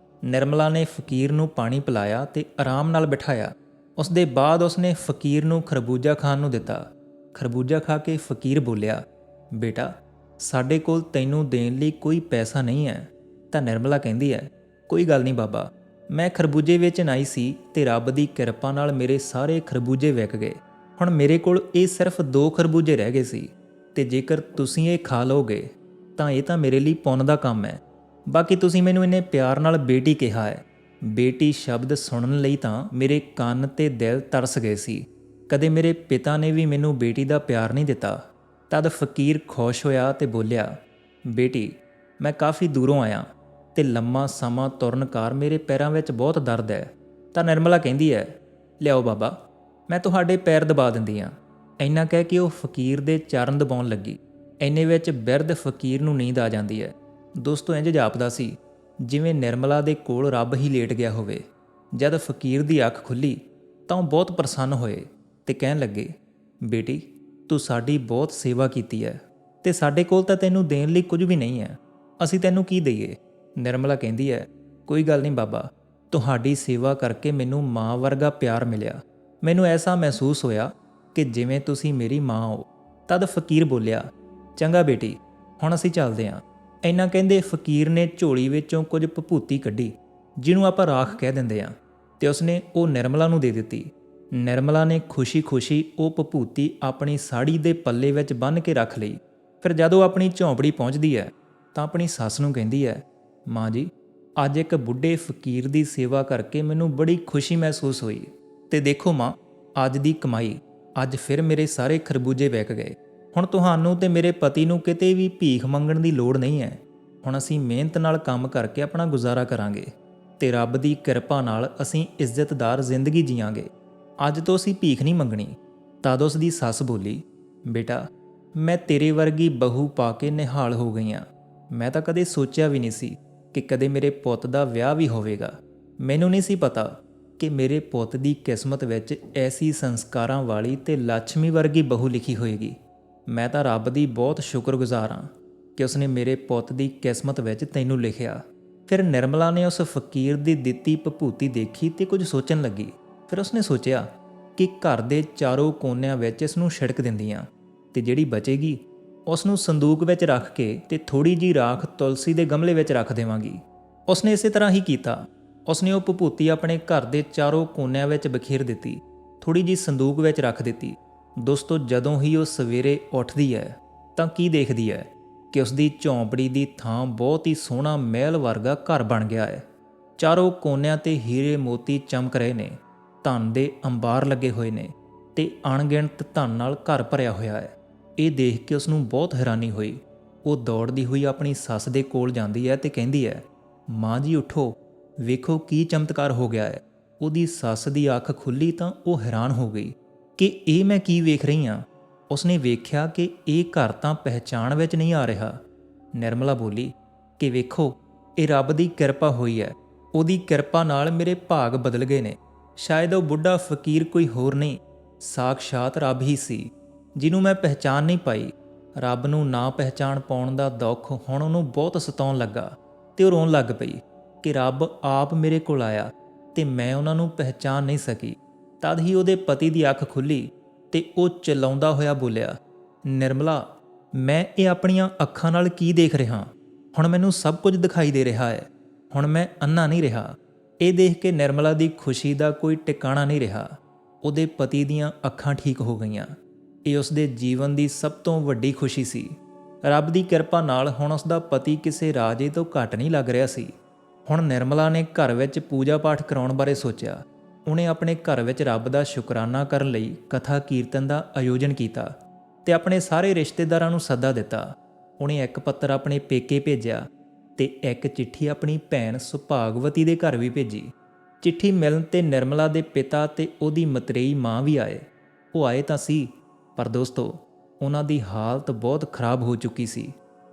ਨਿਰਮਲਾ ਨੇ ਫਕੀਰ ਨੂੰ ਪਾਣੀ ਪਿਲਾਇਆ ਤੇ ਆਰਾਮ ਨਾਲ ਬਿਠਾਇਆ। ਉਸ ਦੇ ਬਾਅਦ ਉਸਨੇ ਫਕੀਰ ਨੂੰ ਖਰਬੂਜਾ ਖਾਣ ਨੂੰ ਦਿੱਤਾ। ਖਰਬੂਜਾ ਖਾ ਕੇ ਫਕੀਰ ਬੋਲਿਆ, ਬੇਟਾ ਸਾਡੇ ਕੋਲ ਤੈਨੂੰ ਦੇਣ ਲਈ ਕੋਈ ਪੈਸਾ ਨਹੀਂ ਹੈ। ਤਾਂ ਨਿਰਮਲਾ ਕਹਿੰਦੀ ਹੈ, ਕੋਈ ਗੱਲ ਨਹੀਂ ਬਾਬਾ, ਮੈਂ ਖਰਬੂਜੇ ਵੇਚਣ ਆਈ ਸੀ ਤੇ ਰੱਬ ਦੀ ਕਿਰਪਾ ਨਾਲ ਮੇਰੇ ਸਾਰੇ ਖਰਬੂਜੇ ਵਿਕ ਗਏ। ਹੁਣ ਮੇਰੇ ਕੋਲ ਇਹ ਸਿਰਫ 2 ਖਰਬੂਜੇ ਰਹਿ ਗਏ ਸੀ ਤੇ ਜੇਕਰ ਤੁਸੀਂ ਇਹ ਖਾ ਲਓਗੇ ਤਾਂ ਇਹ ਤਾਂ ਮੇਰੇ ਲਈ ਪੁੰਨ ਦਾ ਕੰਮ ਹੈ। ਬਾਕੀ ਤੁਸੀਂ ਮੈਨੂੰ ਇੰਨੇ ਪਿਆਰ ਨਾਲ ਬੇਟੀ ਕਿਹਾ ਹੈ। ਬੇਟੀ ਸ਼ਬਦ ਸੁਣਨ ਲਈ ਤਾਂ ਮੇਰੇ ਕੰਨ ਤੇ ਦਿਲ ਤਰਸ ਗਏ ਸੀ। ਕਦੇ ਮੇਰੇ ਪਿਤਾ ਨੇ ਵੀ ਮੈਨੂੰ ਬੇਟੀ ਦਾ ਪਿਆਰ ਨਹੀਂ ਦਿੱਤਾ। ਤਦ ਫਕੀਰ ਖੁਸ਼ ਹੋਇਆ ਤੇ ਬੋਲਿਆ, ਬੇਟੀ ਮੈਂ ਕਾਫੀ ਦੂਰੋਂ ਆਇਆ ਤੇ ਲੰਮਾ ਸਮਾਂ ਤੁਰਨ ਕਾਰ ਮੇਰੇ ਪੈਰਾਂ ਵਿੱਚ ਬਹੁਤ ਦਰਦ ਹੈ। ਤਾਂ ਨਿਰਮਲਾ ਕਹਿੰਦੀ ਹੈ, ਲਿਆਓ ਬਾਬਾ ਮੈਂ ਤੁਹਾਡੇ ਪੈਰ ਦਬਾ ਦਿੰਦੀ ਹਾਂ। ਇੰਨਾ ਕਹਿ ਕੇ ਉਹ ਫਕੀਰ ਦੇ ਚਰਨ ਦਬਾਉਣ ਲੱਗੀ। ਇੰਨੇ ਵਿੱਚ ਬਿਰਧ ਫਕੀਰ ਨੂੰ ਨੀਂਦ ਆ ਜਾਂਦੀ ਹੈ। ਦੋਸਤੋ ਇੰਝ ਜਾਪਦਾ ਸੀ ਜਿਵੇਂ ਨਿਰਮਲਾ ਦੇ ਕੋਲ ਰੱਬ ਹੀ ਲੇਟ ਗਿਆ ਹੋਵੇ। ਜਦ ਫਕੀਰ ਦੀ ਅੱਖ ਖੁੱਲ੍ਹੀ ਤਾਂ ਉਹ ਬਹੁਤ ਪ੍ਰਸੰਨ ਹੋਏ ਤੇ ਕਹਿਣ ਲੱਗੇ, ਬੇਟੀ ਤੂੰ ਸਾਡੀ ਬਹੁਤ ਸੇਵਾ ਕੀਤੀ ਹੈ ਤੇ ਸਾਡੇ ਕੋਲ ਤਾਂ ਤੈਨੂੰ ਦੇਣ ਲਈ ਕੁਝ ਵੀ ਨਹੀਂ ਹੈ, ਅਸੀਂ ਤੈਨੂੰ ਕੀ ਦਈਏ? ਨਿਰਮਲਾ ਕਹਿੰਦੀ ਹੈ, ਕੋਈ ਗੱਲ ਨਹੀਂ ਬਾਬਾ, ਤੁਹਾਡੀ ਸੇਵਾ ਕਰਕੇ ਮੈਨੂੰ ਮਾਂ ਵਰਗਾ ਪਿਆਰ ਮਿਲਿਆ। ਮੈਨੂੰ ਐਸਾ ਮਹਿਸੂਸ ਹੋਇਆ ਕਿ ਜਿਵੇਂ ਤੁਸੀਂ ਮੇਰੀ ਮਾਂ ਹੋ। ਤਦ ਫਕੀਰ ਬੋਲਿਆ, ਚੰਗਾ ਬੇਟੀ ਹੁਣ ਅਸੀਂ ਚੱਲਦੇ ਹਾਂ। ਇੰਨਾ ਕਹਿੰਦੇ ਫਕੀਰ ਨੇ ਝੋਲੀ ਵਿੱਚੋਂ ਕੁਝ ਭਭੂਤੀ ਕੱਢੀ, ਜਿਹਨੂੰ ਆਪਾਂ ਰਾਖ ਕਹਿ ਦਿੰਦੇ ਹਾਂ, ਤੇ ਉਸਨੇ ਉਹ ਨਿਰਮਲਾ ਨੂੰ ਦੇ ਦਿੱਤੀ। ਨਿਰਮਲਾ ਨੇ ਖੁਸ਼ੀ-ਖੁਸ਼ੀ ਉਹ ਭਭੂਤੀ ਆਪਣੀ ਸਾੜੀ ਦੇ ਪੱਲੇ ਵਿੱਚ ਬੰਨ੍ਹ ਕੇ ਰੱਖ ਲਈ। ਫਿਰ ਜਦੋਂ ਆਪਣੀ ਝੌਂਪੜੀ ਪਹੁੰਚਦੀ ਹੈ ਤਾਂ ਆਪਣੀ ਸੱਸ ਨੂੰ ਕਹਿੰਦੀ ਹੈ, ਮਾਂ ਜੀ ਅੱਜ ਇੱਕ ਬੁੱਢੇ ਫਕੀਰ ਦੀ ਸੇਵਾ ਕਰਕੇ ਮੈਨੂੰ ਬੜੀ ਖੁਸ਼ੀ ਮਹਿਸੂਸ ਹੋਈ ਤੇ ਦੇਖੋ ਮਾਂ, ਅੱਜ ਦੀ ਕਮਾਈ, ਅੱਜ ਫਿਰ ਮੇਰੇ ਸਾਰੇ ਖਰਬੂਜੇ ਵਿਕ ਗਏ। ਹੁਣ ਤੁਹਾਨੂੰ ਤੇ ਮੇਰੇ ਪਤੀ ਨੂੰ ਕਿਤੇ ਵੀ ਭੀਖ ਮੰਗਣ ਦੀ ਲੋੜ ਨਹੀਂ ਹੈ। ਹੁਣ ਅਸੀਂ ਮਿਹਨਤ ਨਾਲ ਕੰਮ ਕਰਕੇ ਆਪਣਾ ਗੁਜ਼ਾਰਾ ਕਰਾਂਗੇ ਤੇ ਰੱਬ ਦੀ ਕਿਰਪਾ ਨਾਲ ਅਸੀਂ ਇੱਜ਼ਤਦਾਰ ਜ਼ਿੰਦਗੀ ਜੀਵਾਂਗੇ। ਅੱਜ ਤੋਂ ਅਸੀਂ ਭੀਖ ਨਹੀਂ ਮੰਗਣੀ। ਤਦ ਉਸ ਦੀ ਸੱਸ ਬੋਲੀ, ਬੇਟਾ ਮੈਂ ਤੇਰੇ ਵਰਗੀ ਬਹੂ ਪਾ ਕੇ ਨਿਹਾਲ ਹੋ ਗਈ ਹਾਂ। ਮੈਂ ਤਾਂ ਕਦੇ ਸੋਚਿਆ ਵੀ ਨਹੀਂ ਸੀ ਕਿ ਕਦੇ ਮੇਰੇ ਪੁੱਤ ਦਾ ਵਿਆਹ ਵੀ ਹੋਵੇਗਾ। ਮੈਨੂੰ ਨਹੀਂ ਸੀ ਪਤਾ ਕਿ ਮੇਰੇ ਪੁੱਤ ਦੀ ਕਿਸਮਤ ਵਿੱਚ ਐਸੀ ਸੰਸਕਾਰਾਂ ਵਾਲੀ ਤੇ ਲੱਛਮੀ ਵਰਗੀ ਬਹੂ ਲਿਖੀ ਹੋਏਗੀ। ਮੈਂ ਤਾਂ ਰੱਬ ਦੀ ਬਹੁਤ ਸ਼ੁਕਰਗੁਜ਼ਾਰ ਹਾਂ ਕਿ ਉਸਨੇ ਮੇਰੇ ਪੁੱਤ ਦੀ ਕਿਸਮਤ ਵਿੱਚ ਤੈਨੂੰ ਲਿਖਿਆ। ਫਿਰ ਨਿਰਮਲਾ ਨੇ ਉਸ ਫਕੀਰ ਦੀ ਦਿੱਤੀ ਭਭੂਤੀ ਦੇਖੀ ਤੇ ਕੁਝ ਸੋਚਣ ਲੱਗੀ। ਫਿਰ ਉਸਨੇ ਸੋਚਿਆ ਕਿ ਘਰ ਦੇ ਚਾਰੋਂ ਕੋਨਿਆਂ ਵਿੱਚ ਇਸ ਨੂੰ ਛਿੜਕ ਦਿੰਦੀ ਹਾਂ ਤੇ ਜਿਹੜੀ ਬਚੇਗੀ ਉਸ ਨੂੰ ਸੰਦੂਕ ਵਿੱਚ ਰੱਖ ਕੇ ਤੇ ਥੋੜੀ ਜੀ ਰਾਖ ਤੁਲਸੀ ਦੇ ਗਮਲੇ ਵਿੱਚ ਰੱਖ ਦੇਵਾਂਗੀ। ਉਸਨੇ ਇਸੇ ਤਰ੍ਹਾਂ ਹੀ ਕੀਤਾ। ਉਸਨੇ ਉਹ ਭਭੂਤੀ ਆਪਣੇ ਘਰ ਦੇ ਚਾਰੋਂ ਕੋਨਿਆਂ ਵਿੱਚ ਬਖੇਰ ਦਿੱਤੀ, ਥੋੜੀ ਜੀ ਸੰਦੂਕ ਵਿੱਚ ਰੱਖ ਦਿੱਤੀ। ਦੋਸਤੋ ਜਦੋਂ ਹੀ ਉਹ ਸਵੇਰੇ ਉੱਠਦੀ ਹੈ ਤਾਂ ਕੀ ਦੇਖਦੀ ਹੈ ਕਿ ਉਸ ਦੀ ਝੌਂਪੜੀ ਦੀ ਥਾਂ ਬਹੁਤ ਹੀ ਸੋਹਣਾ ਮਹਿਲ ਵਰਗਾ ਘਰ ਬਣ ਗਿਆ ਹੈ। ਚਾਰੋਂ ਕੋਨਿਆਂ ਤੇ ਹੀਰੇ ਮੋਤੀ ਚਮਕ ਰਹੇ ਨੇ, ਧਨ ਦੇ ਅੰਬਾਰ ਲੱਗੇ ਹੋਏ ਨੇ ਤੇ ਅਣਗਿਣਤ ਧਨ ਨਾਲ ਘਰ ਭਰਿਆ ਹੋਇਆ ਹੈ। ਇਹ ਦੇਖ ਕੇ ਉਸ ਨੂੰ ਬਹੁਤ ਹੈਰਾਨੀ ਹੋਈ। ਉਹ ਦੌੜਦੀ ਹੋਈ ਆਪਣੀ ਸੱਸ ਦੇ ਕੋਲ ਜਾਂਦੀ ਹੈ ਤੇ ਕਹਿੰਦੀ ਹੈ, ਮਾਂ ਜੀ ਉੱਠੋ, ਵੇਖੋ ਕੀ ਚਮਤਕਾਰ ਹੋ ਗਿਆ ਹੈ। ਉਹਦੀ ਸੱਸ ਦੀ ਅੱਖ ਖੁੱਲ੍ਹੀ ਤਾਂ ਉਹ ਹੈਰਾਨ ਹੋ ਗਈ ਕਿ ਇਹ ਮੈਂ ਕੀ ਵੇਖ ਰਹੀ ਹਾਂ। ਉਸਨੇ ਵੇਖਿਆ ਕਿ ਇਹ ਘਰ ਤਾਂ ਪਹਿਚਾਣ ਵਿੱਚ ਨਹੀਂ ਆ ਰਿਹਾ। ਨਿਰਮਲਾ ਬੋਲੀ ਕਿ ਵੇਖੋ ਇਹ ਰੱਬ ਦੀ ਕਿਰਪਾ ਹੋਈ ਹੈ। ਉਹਦੀ ਕਿਰਪਾ ਨਾਲ ਮੇਰੇ ਭਾਗ ਬਦਲ ਗਏ ਨੇ। ਸ਼ਾਇਦ ਉਹ ਬੁੱਢਾ ਫਕੀਰ ਕੋਈ ਹੋਰ ਨਹੀਂ, ਸਾਕਸ਼ਾਤ ਰੱਬ ਹੀ ਸੀ ਜਿਹਨੂੰ ਮੈਂ ਪਹਿਚਾਣ ਨਹੀਂ ਪਾਈ। ਰੱਬ ਨੂੰ ਨਾ ਪਹਿਚਾਣ ਪਾਉਣ ਦਾ ਦੁੱਖ ਹੁਣ ਉਹਨੂੰ ਬਹੁਤ ਸਤਾਉਣ ਲੱਗਾ ਤੇ ਉਹ ਰੋਣ ਲੱਗ ਪਈ ਕਿ ਰੱਬ ਆਪ ਮੇਰੇ ਕੋਲ ਆਇਆ ਤੇ ਮੈਂ ਉਹਨਾਂ ਨੂੰ ਪਹਿਚਾਣ ਨਹੀਂ ਸਕੀ। ਤਦ ਹੀ ਉਹਦੇ ਪਤੀ ਦੀ ਅੱਖ ਖੁੱਲ੍ਹੀ ਤੇ ਉਹ ਚਿਲਾਉਂਦਾ ਹੋਇਆ ਬੋਲਿਆ, ਨਿਰਮਲਾ, ਮੈਂ ਇਹ ਆਪਣੀਆਂ ਅੱਖਾਂ ਨਾਲ ਕੀ ਦੇਖ ਰਿਹਾ? ਹੁਣ ਮੈਨੂੰ ਸਭ ਕੁਝ ਦਿਖਾਈ ਦੇ ਰਿਹਾ ਹੈ। ਹੁਣ ਮੈਂ ਅੰਨਾ ਨਹੀਂ ਰਿਹਾ। ਇਹ ਦੇਖ ਕੇ ਨਿਰਮਲਾ ਦੀ ਖੁਸ਼ੀ ਦਾ ਕੋਈ ਟਿਕਾਣਾ ਨਹੀਂ ਰਿਹਾ। ਉਹਦੇ ਪਤੀ ਦੀਆਂ ਅੱਖਾਂ ਠੀਕ ਹੋ ਗਈਆਂ। ਇਹ ਉਸਦੇ ਜੀਵਨ ਦੀ ਸਭ ਤੋਂ ਵੱਡੀ ਖੁਸ਼ੀ ਸੀ। ਰੱਬ ਦੀ ਕਿਰਪਾ ਨਾਲ ਹੁਣ ਉਸਦਾ ਪਤੀ ਕਿਸੇ ਰਾਜੇ ਤੋਂ ਘੱਟ ਨਹੀਂ ਲੱਗ ਰਿਹਾ ਸੀ। ਹੁਣ ਨਿਰਮਲਾ ਨੇ ਘਰ ਵਿੱਚ ਪੂਜਾ ਪਾਠ ਕਰਾਉਣ ਬਾਰੇ ਸੋਚਿਆ। ਉਹਨੇ ਆਪਣੇ ਘਰ ਵਿੱਚ ਰੱਬ ਦਾ ਸ਼ੁਕਰਾਨਾ ਕਰਨ ਲਈ ਕਥਾ ਕੀਰਤਨ ਦਾ ਆਯੋਜਨ ਕੀਤਾ ਤੇ ਆਪਣੇ ਸਾਰੇ ਰਿਸ਼ਤੇਦਾਰਾਂ ਨੂੰ ਸੱਦਾ ਦਿੱਤਾ। ਉਹਨੇ ਇੱਕ ਪੱਤਰ ਆਪਣੇ ਪੇਕੇ ਭੇਜਿਆ ਤੇ ਇੱਕ ਚਿੱਠੀ ਆਪਣੀ ਭੈਣ ਸੁਭਾਗਵਤੀ ਦੇ ਘਰ ਵੀ ਭੇਜੀ। ਚਿੱਠੀ ਮਿਲਣ ਤੇ ਨਿਰਮਲਾ ਦੇ ਪਿਤਾ ਤੇ ਉਹਦੀ ਮਤਰੇਈ ਮਾਂ ਵੀ ਆਏ। ਉਹ ਆਏ ਤਾਂ ਸੀ, ਪਰ ਦੋਸਤੋ, ਉਹਨਾਂ ਦੀ ਹਾਲਤ ਬਹੁਤ ਖਰਾਬ ਹੋ ਚੁੱਕੀ ਸੀ।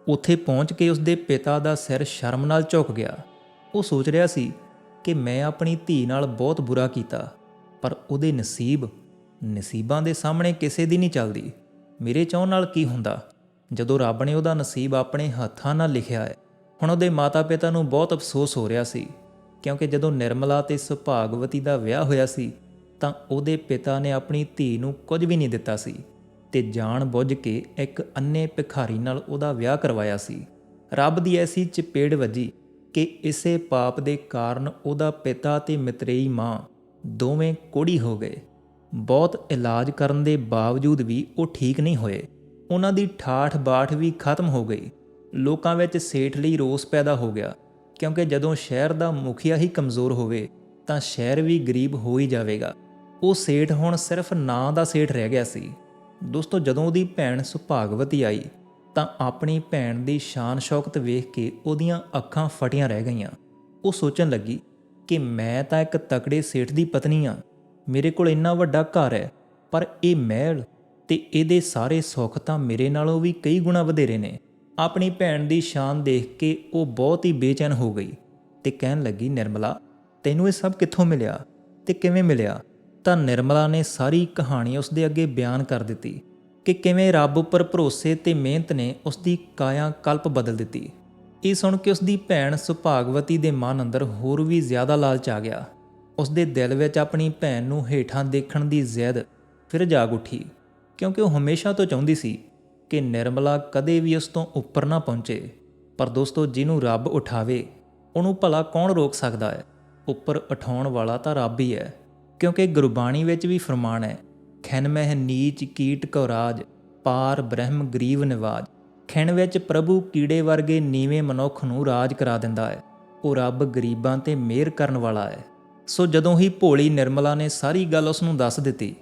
ਉੱਥੇ ਪਹੁੰਚ ਕੇ ਉਸਦੇ ਪਿਤਾ ਦਾ ਸਿਰ ਸ਼ਰਮ ਨਾਲ ਝੁਕ ਗਿਆ। ਉਹ ਸੋਚ ਰਿਹਾ ਸੀ ਕਿ ਮੈਂ ਆਪਣੀ ਧੀ ਨਾਲ ਬਹੁਤ ਬੁਰਾ ਕੀਤਾ, ਪਰ ਉਹਦੇ ਨਸੀਬਾਂ ਦੇ ਸਾਹਮਣੇ ਕਿਸੇ ਦੀ ਨਹੀਂ ਚੱਲਦੀ। ਮੇਰੇ ਚਾਹੁਣ ਨਾਲ ਕੀ ਹੁੰਦਾ ਜਦੋਂ ਰੱਬ ਨੇ ਉਹਦਾ ਨਸੀਬ ਆਪਣੇ ਹੱਥਾਂ ਨਾਲ ਲਿਖਿਆ ਹੈ। ਹੁਣ ਉਹਦੇ ਮਾਤਾ-ਪਿਤਾ ਨੂੰ ਬਹੁਤ ਅਫਸੋਸ ਹੋ ਰਿਹਾ ਸੀ, ਕਿਉਂਕਿ ਜਦੋਂ ਨਿਰਮਲਾ ਤੇ ਸੁਭਾਗਵਤੀ ਦਾ ਵਿਆਹ ਹੋਇਆ ਸੀ ਤਾਂ ਉਹਦੇ ਪਿਤਾ ਨੇ ਆਪਣੀ ਧੀ ਨੂੰ ਕੁਝ ਵੀ ਨਹੀਂ ਦਿੱਤਾ ਸੀ ਤੇ ਜਾਣ ਬੁੱਝ ਕੇ ਇੱਕ ਅੰਨੇ ਭਿਖਾਰੀ ਨਾਲ ਉਹਦਾ ਵਿਆਹ ਕਰਵਾਇਆ ਸੀ। ਰੱਬ ਦੀ ਐਸੀ ਚਪੇੜ ਵੱਜੀ ਕਿ ਇਸੇ ਪਾਪ ਦੇ ਕਾਰਨ ਉਹਦਾ ਪਿਤਾ ਤੇ ਮਤਰੇਈ ਮਾਂ ਦੋਵੇਂ ਕੋੜੀ ਹੋ ਗਏ। ਬਹੁਤ ਇਲਾਜ ਕਰਨ ਦੇ ਬਾਵਜੂਦ ਵੀ ਉਹ ਠੀਕ ਨਹੀਂ ਹੋਏ। ਉਹਨਾਂ ਦੀ ਠਾਠ ਬਾਠ ਵੀ ਖਤਮ ਹੋ ਗਈ। ਲੋਕਾਂ ਵਿੱਚ ਸੇਠ ਲਈ ਰੋਸ ਪੈਦਾ ਹੋ ਗਿਆ, ਕਿਉਂਕਿ ਜਦੋਂ ਸ਼ਹਿਰ ਦਾ ਮੁਖੀਆ ਹੀ ਕਮਜ਼ੋਰ ਹੋਵੇ ਤਾਂ ਸ਼ਹਿਰ ਵੀ ਗਰੀਬ ਹੋ ਹੀ ਜਾਵੇਗਾ। ਉਹ ਸੇਠ ਹੁਣ ਸਿਰਫ ਨਾਂ ਦਾ ਸੇਠ ਰਹਿ ਗਿਆ ਸੀ। ਦੋਸਤੋ, ਜਦੋਂ ਉਹਦੀ ਭੈਣ ਸੁਭਾਗਵਤੀ ਆਈ ਤਾਂ ਆਪਣੀ ਭੈਣ ਦੀ ਸ਼ਾਨ ਸ਼ੌਕਤ ਵੇਖ ਕੇ ਉਹਦੀਆਂ ਅੱਖਾਂ ਫਟੀਆਂ ਰਹਿ ਗਈਆਂ। ਉਹ ਸੋਚਣ ਲੱਗੀ ਕਿ ਮੈਂ ਤਾਂ ਇੱਕ ਤਕੜੇ ਸੇਠ ਦੀ ਪਤਨੀ ਹਾਂ। ਮੇਰੇ ਕੋਲ ਇੰਨਾ ਵੱਡਾ ਘਰ ਹੈ, ਪਰ ਇਹ ਮਹਿਲ ਤੇ ਇਹਦੇ ਸਾਰੇ ਸੁੱਖ ਤਾਂ ਮੇਰੇ ਨਾਲੋਂ ਵੀ ਕਈ ਗੁਣਾ ਵਧੇਰੇ ਨੇ। ਆਪਣੀ ਭੈਣ ਦੀ ਸ਼ਾਨ ਦੇਖ ਕੇ ਉਹ ਬਹੁਤ ਹੀ ਬੇਚੈਨ ਹੋ ਗਈ ਤੇ ਕਹਿਣ ਲੱਗੀ, ਨਿਰਮਲਾ, ਤੈਨੂੰ ਇਹ ਸਭ ਕਿੱਥੋਂ ਮਿਲਿਆ ਤੇ ਕਿਵੇਂ ਮਿਲਿਆ? ਤਾਂ ਨਿਰਮਲਾ ਨੇ ਸਾਰੀ ਕਹਾਣੀ ਉਸਦੇ ਅੱਗੇ ਬਿਆਨ ਕਰ ਦਿੱਤੀ ਕਿ ਕਿਵੇਂ ਰੱਬ ਉੱਪਰ ਭਰੋਸੇ ਤੇ ਮਿਹਨਤ ਨੇ ਉਸਦੀ ਕਾਇਆ ਕਲਪ ਬਦਲ ਦਿੱਤੀ। ਇਹ ਸੁਣ ਕੇ ਉਸਦੀ ਭੈਣ ਸੁਭਾਗਵਤੀ ਦੇ ਮਨ ਅੰਦਰ ਹੋਰ ਵੀ ਜ਼ਿਆਦਾ ਲਾਲਚ ਆ ਗਿਆ। ਉਸਦੇ ਦਿਲ ਵਿੱਚ ਆਪਣੀ ਭੈਣ ਨੂੰ ਹੇਠਾਂ ਦੇਖਣ ਦੀ ਜ਼ਿੱਦ ਫਿਰ ਜਾਗ ਉੱਠੀ, ਕਿਉਂਕਿ ਉਹ ਹਮੇਸ਼ਾ ਤੋਂ ਚਾਹੁੰਦੀ ਸੀ ਕਿ ਨਿਰਮਲਾ ਕਦੇ ਵੀ ਉਸ ਤੋਂ ਉੱਪਰ ਨਾ ਪਹੁੰਚੇ। ਪਰ ਦੋਸਤੋ, ਜਿਹਨੂੰ ਰੱਬ ਉਠਾਵੇ ਉਹਨੂੰ ਭਲਾ ਕੌਣ ਰੋਕ ਸਕਦਾ ਹੈ? ਉੱਪਰ ਉਠਾਉਣ ਵਾਲਾ ਤਾਂ ਰੱਬ ਹੀ ਹੈ, ਕਿਉਂਕਿ ਗੁਰਬਾਣੀ ਵਿੱਚ ਵੀ ਫਰਮਾਨ ਹੈ, ਖਿਨ ਮਹਿ ਨੀਚ ਕੀਟ ਕਉ ਰਾਜ, ਪਾਰ ਬ੍ਰਹਮ ਗਰੀਬ ਨਿਵਾਜ। ਖਿਨ ਵਿੱਚ ਪ੍ਰਭੂ ਕੀੜੇ ਵਰਗੇ ਨੀਵੇਂ ਮਨੁੱਖ ਨੂੰ ਰਾਜ ਕਰਾ ਦਿੰਦਾ ਹੈ। ਉਹ ਰੱਬ ਗਰੀਬਾਂ ਤੇ ਮਿਹਰ ਕਰਨ ਵਾਲਾ ਹੈ। ਸੋ ਜਦੋਂ ਹੀ ਭੋਲੀ ਨਿਰਮਲਾ ਨੇ ਸਾਰੀ ਗੱਲ ਉਸ ਨੂੰ ਦੱਸ ਦਿੱਤੀ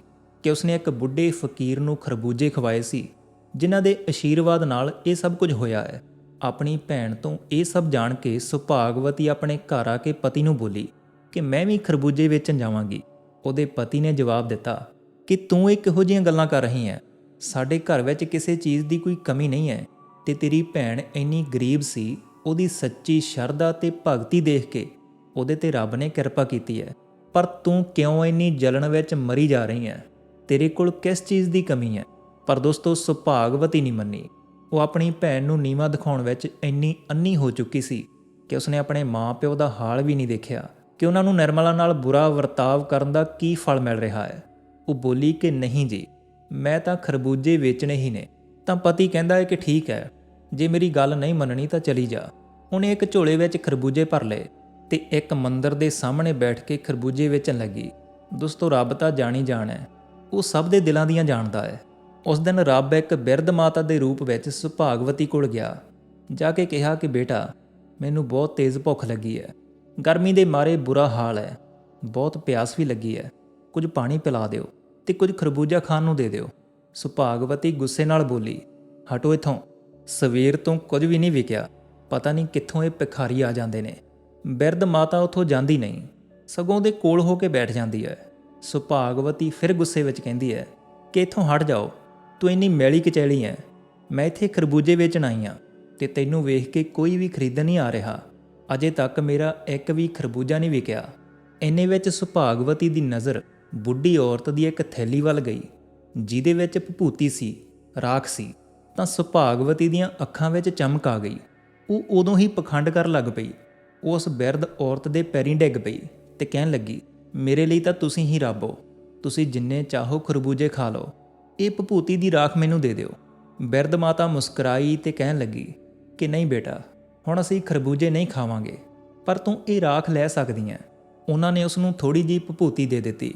ਕਿ ਉਸਨੇ ਇੱਕ ਬੁੱਢੇ ਫਕੀਰ ਨੂੰ ਖਰਬੂਜੇ ਖਵਾਏ ਸੀ, ਜਿਨ੍ਹਾਂ ਦੇ ਅਸ਼ੀਰਵਾਦ ਨਾਲ ਇਹ ਸਭ ਕੁਝ ਹੋਇਆ ਹੈ, ਆਪਣੀ ਭੈਣ ਤੋਂ ਇਹ ਸਭ ਜਾਣ ਕੇ ਸੁਭਾਗਵਤੀ ਆਪਣੇ ਘਰ ਆ ਕੇ ਪਤੀ ਨੂੰ ਬੋਲੀ ਕਿ ਮੈਂ ਵੀ ਖਰਬੂਜੇ ਵੇਚਣ ਜਾਵਾਂਗੀ। ਉਹਦੇ ਪਤੀ ਨੇ ਜਵਾਬ ਦਿੱਤਾ ਕਿ ਤੂੰ ਇਹ ਕਿਹੋ ਜਿਹੀਆਂ ਗੱਲਾਂ ਕਰ ਰਹੀ ਹੈ? ਸਾਡੇ ਘਰ ਵਿੱਚ ਕਿਸੇ ਚੀਜ਼ ਦੀ ਕੋਈ ਕਮੀ ਨਹੀਂ ਹੈ ਤੇ ਤੇਰੀ ਭੈਣ ਇੰਨੀ ਗਰੀਬ ਸੀ। ਉਹਦੀ ਸੱਚੀ ਸ਼ਰਧਾ ਤੇ ਭਗਤੀ ਦੇਖ ਕੇ ਉਹਦੇ ਤੇ ਰੱਬ ਨੇ ਕਿਰਪਾ ਕੀਤੀ ਹੈ। ਪਰ ਤੂੰ ਕਿਉਂ ਇੰਨੀ ਜਲਨ ਵਿੱਚ ਮਰੀ ਜਾ ਰਹੀ ਹੈ? ਤੇਰੇ ਕੋਲ ਕਿਸ ਚੀਜ਼ ਦੀ ਕਮੀ ਹੈ? ਪਰ ਦੋਸਤੋ, ਸੁਭਾਗਵਤੀ ਨਹੀਂ ਮੰਨੀ। ਉਹ ਆਪਣੀ ਭੈਣ ਨੂੰ ਨੀਵਾਂ ਦਿਖਾਉਣ ਵਿੱਚ ਇੰਨੀ ਅੰਨੀ ਹੋ ਚੁੱਕੀ ਸੀ ਕਿ ਉਸਨੇ ਆਪਣੇ ਮਾਂ-ਪਿਓ ਦਾ ਹਾਲ ਵੀ ਨਹੀਂ ਦੇਖਿਆ ਕਿ ਉਹਨਾਂ ਨੂੰ ਨਿਰਮਲਾ ਨਾਲ ਬੁਰਾ ਵਰਤਾਵ ਕਰਨ ਦਾ ਕੀ ਫਲ ਮਿਲ ਰਿਹਾ ਹੈ। ਉਹ ਬੋਲੀ ਕਿ ਨਹੀਂ ਜੀ, ਮੈਂ ਤਾਂ ਖਰਬੂਜੇ ਵੇਚਣੇ ਹੀ ਨੇ। ਤਾਂ ਪਤੀ ਕਹਿੰਦਾ ਹੈ ਕਿ ਠੀਕ ਹੈ, ਜੇ ਮੇਰੀ ਗੱਲ ਨਹੀਂ ਮੰਨਣੀ ਤਾਂ ਚਲੀ ਜਾ। ਉਹਨੇ ਇੱਕ ਝੋਲੇ ਵਿੱਚ ਖਰਬੂਜੇ ਭਰ ਲਏ ਤੇ ਇੱਕ ਮੰਦਰ ਦੇ ਸਾਹਮਣੇ ਬੈਠ ਕੇ ਖਰਬੂਜੇ ਵੇਚਣ ਲੱਗੀ। ਦੋਸਤੋ, ਰੱਬ ਤਾਂ ਜਾਣੀ ਜਾਣ ਹੈ, ਉਹ ਸਭ ਦੇ ਦਿਲਾਂ ਦੀਆਂ ਜਾਣਦਾ ਹੈ। ਉਸ ਦਿਨ ਰੱਬ ਇੱਕ ਬਿਰਧ ਮਾਤਾ ਦੇ ਰੂਪ ਵਿੱਚ ਸੁਭਾਗਵਤੀ ਕੋਲ ਗਿਆ। ਜਾ ਕੇ ਕਿਹਾ ਕਿ ਬੇਟਾ, ਮੈਨੂੰ ਬਹੁਤ ਤੇਜ਼ ਭੁੱਖ ਲੱਗੀ ਹੈ, ਗਰਮੀ ਦੇ ਮਾਰੇ ਬੁਰਾ ਹਾਲ ਹੈ, ਬਹੁਤ ਪਿਆਸ ਵੀ ਲੱਗੀ ਹੈ, ਕੁਝ ਪਾਣੀ ਪਿਲਾ ਦਿਓ ਤੇ ਕੁਝ ਖਰਬੂਜਾ ਖਾਣ ਨੂੰ ਦੇ ਦਿਓ। ਸੁਭਾਗਵਤੀ ਗੁੱਸੇ ਨਾਲ ਬੋਲੀ, ਹਟੋ ਇੱਥੋਂ, ਸਵੇਰ ਤੋਂ ਕੁਝ ਵੀ ਨਹੀਂ ਵਿਕਿਆ, ਪਤਾ ਨਹੀਂ ਕਿੱਥੋਂ ਇਹ ਭਿਖਾਰੀ ਆ ਜਾਂਦੇ ਨੇ। ਬਿਰਧ ਮਾਤਾ ਉੱਥੋਂ ਜਾਂਦੀ ਨਹੀਂ, ਸਗੋਂ ਦੇ ਕੋਲ ਹੋ ਕੇ ਬੈਠ ਜਾਂਦੀ ਹੈ। ਸੁਭਾਗਵਤੀ ਫਿਰ ਗੁੱਸੇ ਵਿੱਚ ਕਹਿੰਦੀ ਹੈ ਕਿ ਇੱਥੋਂ ਹਟ ਜਾਓ, ਤੂੰ ਇੰਨੀ ਮੈਲੀ ਕਚੈਲੀ ਹੈ। ਮੈਂ ਇੱਥੇ ਖਰਬੂਜੇ ਵੇਚਣ ਆਈ ਹਾਂ ਤੇ ਤੈਨੂੰ ਵੇਖ ਕੇ ਕੋਈ ਵੀ ਖਰੀਦਣ ਨਹੀਂ ਆ ਰਿਹਾ। ਅਜੇ ਤੱਕ ਮੇਰਾ ਇੱਕ ਵੀ ਖਰਬੂਜਾ ਨਹੀਂ ਵਿਕਿਆ। ਇੰਨੇ ਵਿੱਚ ਸੁਭਾਗਵਤੀ ਦੀ ਨਜ਼ਰ ਬੁੱਢੀ ਔਰਤ ਦੀ ਇੱਕ ਥੈਲੀ ਵੱਲ ਗਈ, ਜਿਹਦੇ ਵਿੱਚ ਭਭੂਤੀ ਸੀ, ਰਾਖ ਸੀ। ਤਾਂ ਸੁਭਾਗਵਤੀ ਦੀਆਂ ਅੱਖਾਂ ਵਿੱਚ ਚਮਕ ਆ ਗਈ। ਉਹ ਉਦੋਂ ਹੀ ਪਖੰਡ ਕਰਨ ਲੱਗ ਪਈ। ਉਹ ਉਸ ਬਿਰਧ ਔਰਤ ਦੇ ਪੈਰੀਂ ਡਿੱਗ ਪਈ ਤੇ ਕਹਿਣ ਲੱਗੀ, ਮੇਰੇ ਲਈ ਤਾਂ ਤੁਸੀਂ ਹੀ ਰੱਬ ਹੋ, ਤੁਸੀਂ ਜਿੰਨੇ ਚਾਹੋ ਖਰਬੂਜੇ ਖਾ ਲਓ, ਇਹ ਭਭੂਤੀ ਦੀ ਰਾਖ ਮੈਨੂੰ ਦੇ ਦਿਓ। ਬਿਰਧ ਮਾਤਾ ਮੁਸਕਰਾਈ ਤੇ ਕਹਿਣ ਲੱਗੀ ਕਿ ਨਹੀਂ ਬੇਟਾ, ਹੁਣ ਅਸੀਂ ਖਰਬੂਜੇ ਨਹੀਂ ਖਾਵਾਂਗੇ, ਪਰ ਤੂੰ ਇਹ ਰਾਖ ਲੈ ਸਕਦੀ ਹੈ। ਉਹਨਾਂ ਨੇ ਉਸ ਨੂੰ ਥੋੜ੍ਹੀ ਜਿਹੀ ਭਭੂਤੀ ਦੇ ਦਿੱਤੀ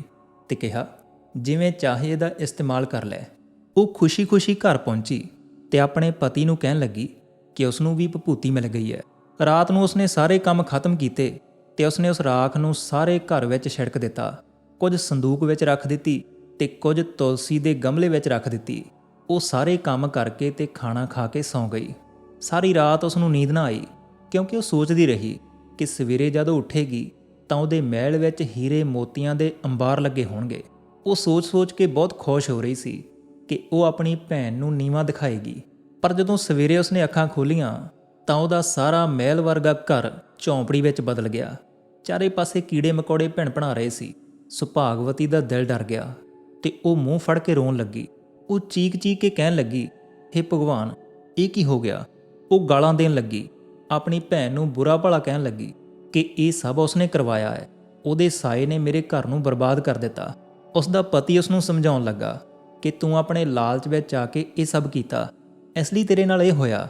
ਤੇ ਕਿਹਾ ਜਿਵੇਂ ਚਾਹੇ ਇਹਦਾ ਇਸਤੇਮਾਲ ਕਰ ਲੈ। ਉਹ ਖੁਸ਼ੀ-ਖੁਸ਼ੀ ਘਰ ਪਹੁੰਚੀ ਤੇ ਆਪਣੇ ਪਤੀ ਨੂੰ ਕਹਿਣ ਲੱਗੀ ਕਿ ਉਸ ਨੂੰ ਵੀ ਭਭੂਤੀ ਮਿਲ ਗਈ ਹੈ। ਰਾਤ ਨੂੰ ਉਸਨੇ ਸਾਰੇ ਕੰਮ ਖਤਮ ਕੀਤੇ ਤੇ ਉਸਨੇ ਉਸ ਰਾਖ ਨੂੰ ਸਾਰੇ ਘਰ ਵਿੱਚ ਛਿੜਕ ਦਿੱਤਾ। ਕੁਝ ਸੰਦੂਕ ਵਿੱਚ ਰੱਖ ਦਿੱਤੀ ਤੇ ਕੁਝ ਤੁਲਸੀ ਦੇ ਗਮਲੇ ਵਿੱਚ ਰੱਖ ਦਿੱਤੀ। ਉਹ ਸਾਰੇ ਕੰਮ ਕਰਕੇ ਤੇ ਖਾਣਾ ਖਾ ਕੇ ਸੌਂ ਗਈ। ਸਾਰੀ ਰਾਤ ਉਸ ਨੂੰ ਨੀਂਦ ਨਾ ਆਈ, ਕਿਉਂਕਿ ਉਹ ਸੋਚਦੀ ਰਹੀ ਕਿ ਸਵੇਰੇ ਜਦੋਂ ਉੱਠੇਗੀ ਤਾਂ ਉਹਦੇ ਮਹਿਲ ਵਿੱਚ ਹੀਰੇ ਮੋਤੀਆਂ ਦੇ ਅੰਬਾਰ ਲੱਗੇ ਹੋਣਗੇ। ਉਹ ਸੋਚ-ਸੋਚ ਕੇ ਬਹੁਤ ਖੁਸ਼ ਹੋ ਰਹੀ ਸੀ ਕਿ ਉਹ ਆਪਣੀ ਭੈਣ ਨੂੰ ਨੀਵਾਂ ਦਿਖਾਏਗੀ। ਪਰ ਜਦੋਂ ਸਵੇਰੇ ਉਸਨੇ ਅੱਖਾਂ ਖੋਲ੍ਹੀਆਂ ਤਾਂ ਉਹਦਾ ਸਾਰਾ ਮਹਿਲ ਵਰਗਾ ਘਰ ਝੌਂਪੜੀ ਵਿੱਚ ਬਦਲ ਗਿਆ। ਚਾਰੇ ਪਾਸੇ ਕੀੜੇ ਮਕੌੜੇ ਭਿਣ-ਭਿਣਾ ਰਹੇ ਸੀ। ਸੁਭਾਗਵਤੀ ਦਾ ਦਿਲ ਡਰ ਗਿਆ ਤੇ ਉਹ ਮੂੰਹ ਫੜ ਕੇ ਰੋਣ ਲੱਗੀ। ਉਹ ਚੀਕ-ਚੀਕ ਕੇ ਕਹਿਣ ਲੱਗੀ, ਹੇ ਭਗਵਾਨ, ਇਹ ਕੀ ਹੋ ਗਿਆ? ਉਹ ਗਾਲਾਂ ਦੇਣ ਲੱਗੀ, ਆਪਣੀ ਭੈਣ ਨੂੰ ਬੁਰਾ ਭਲਾ ਕਹਿਣ ਲੱਗੀ ਕਿ ਇਹ ਸਭ ਉਸਨੇ ਕਰਵਾਇਆ ਹੈ। ਉਹਦੇ ਸਾਏ ਨੇ ਮੇਰੇ ਘਰ ਨੂੰ ਬਰਬਾਦ ਕਰ ਦਿੱਤਾ। ਉਸ ਦਾ ਪਤੀ ਉਸ ਨੂੰ ਸਮਝਾਉਣ ਲੱਗਾ ਕਿ ਤੂੰ ਆਪਣੇ ਲਾਲਚ ਵਿੱਚ ਆ ਕੇ ਇਹ ਸਭ ਕੀਤਾ, ਇਸ ਲਈ ਤੇਰੇ ਨਾਲ ਇਹ ਹੋਇਆ।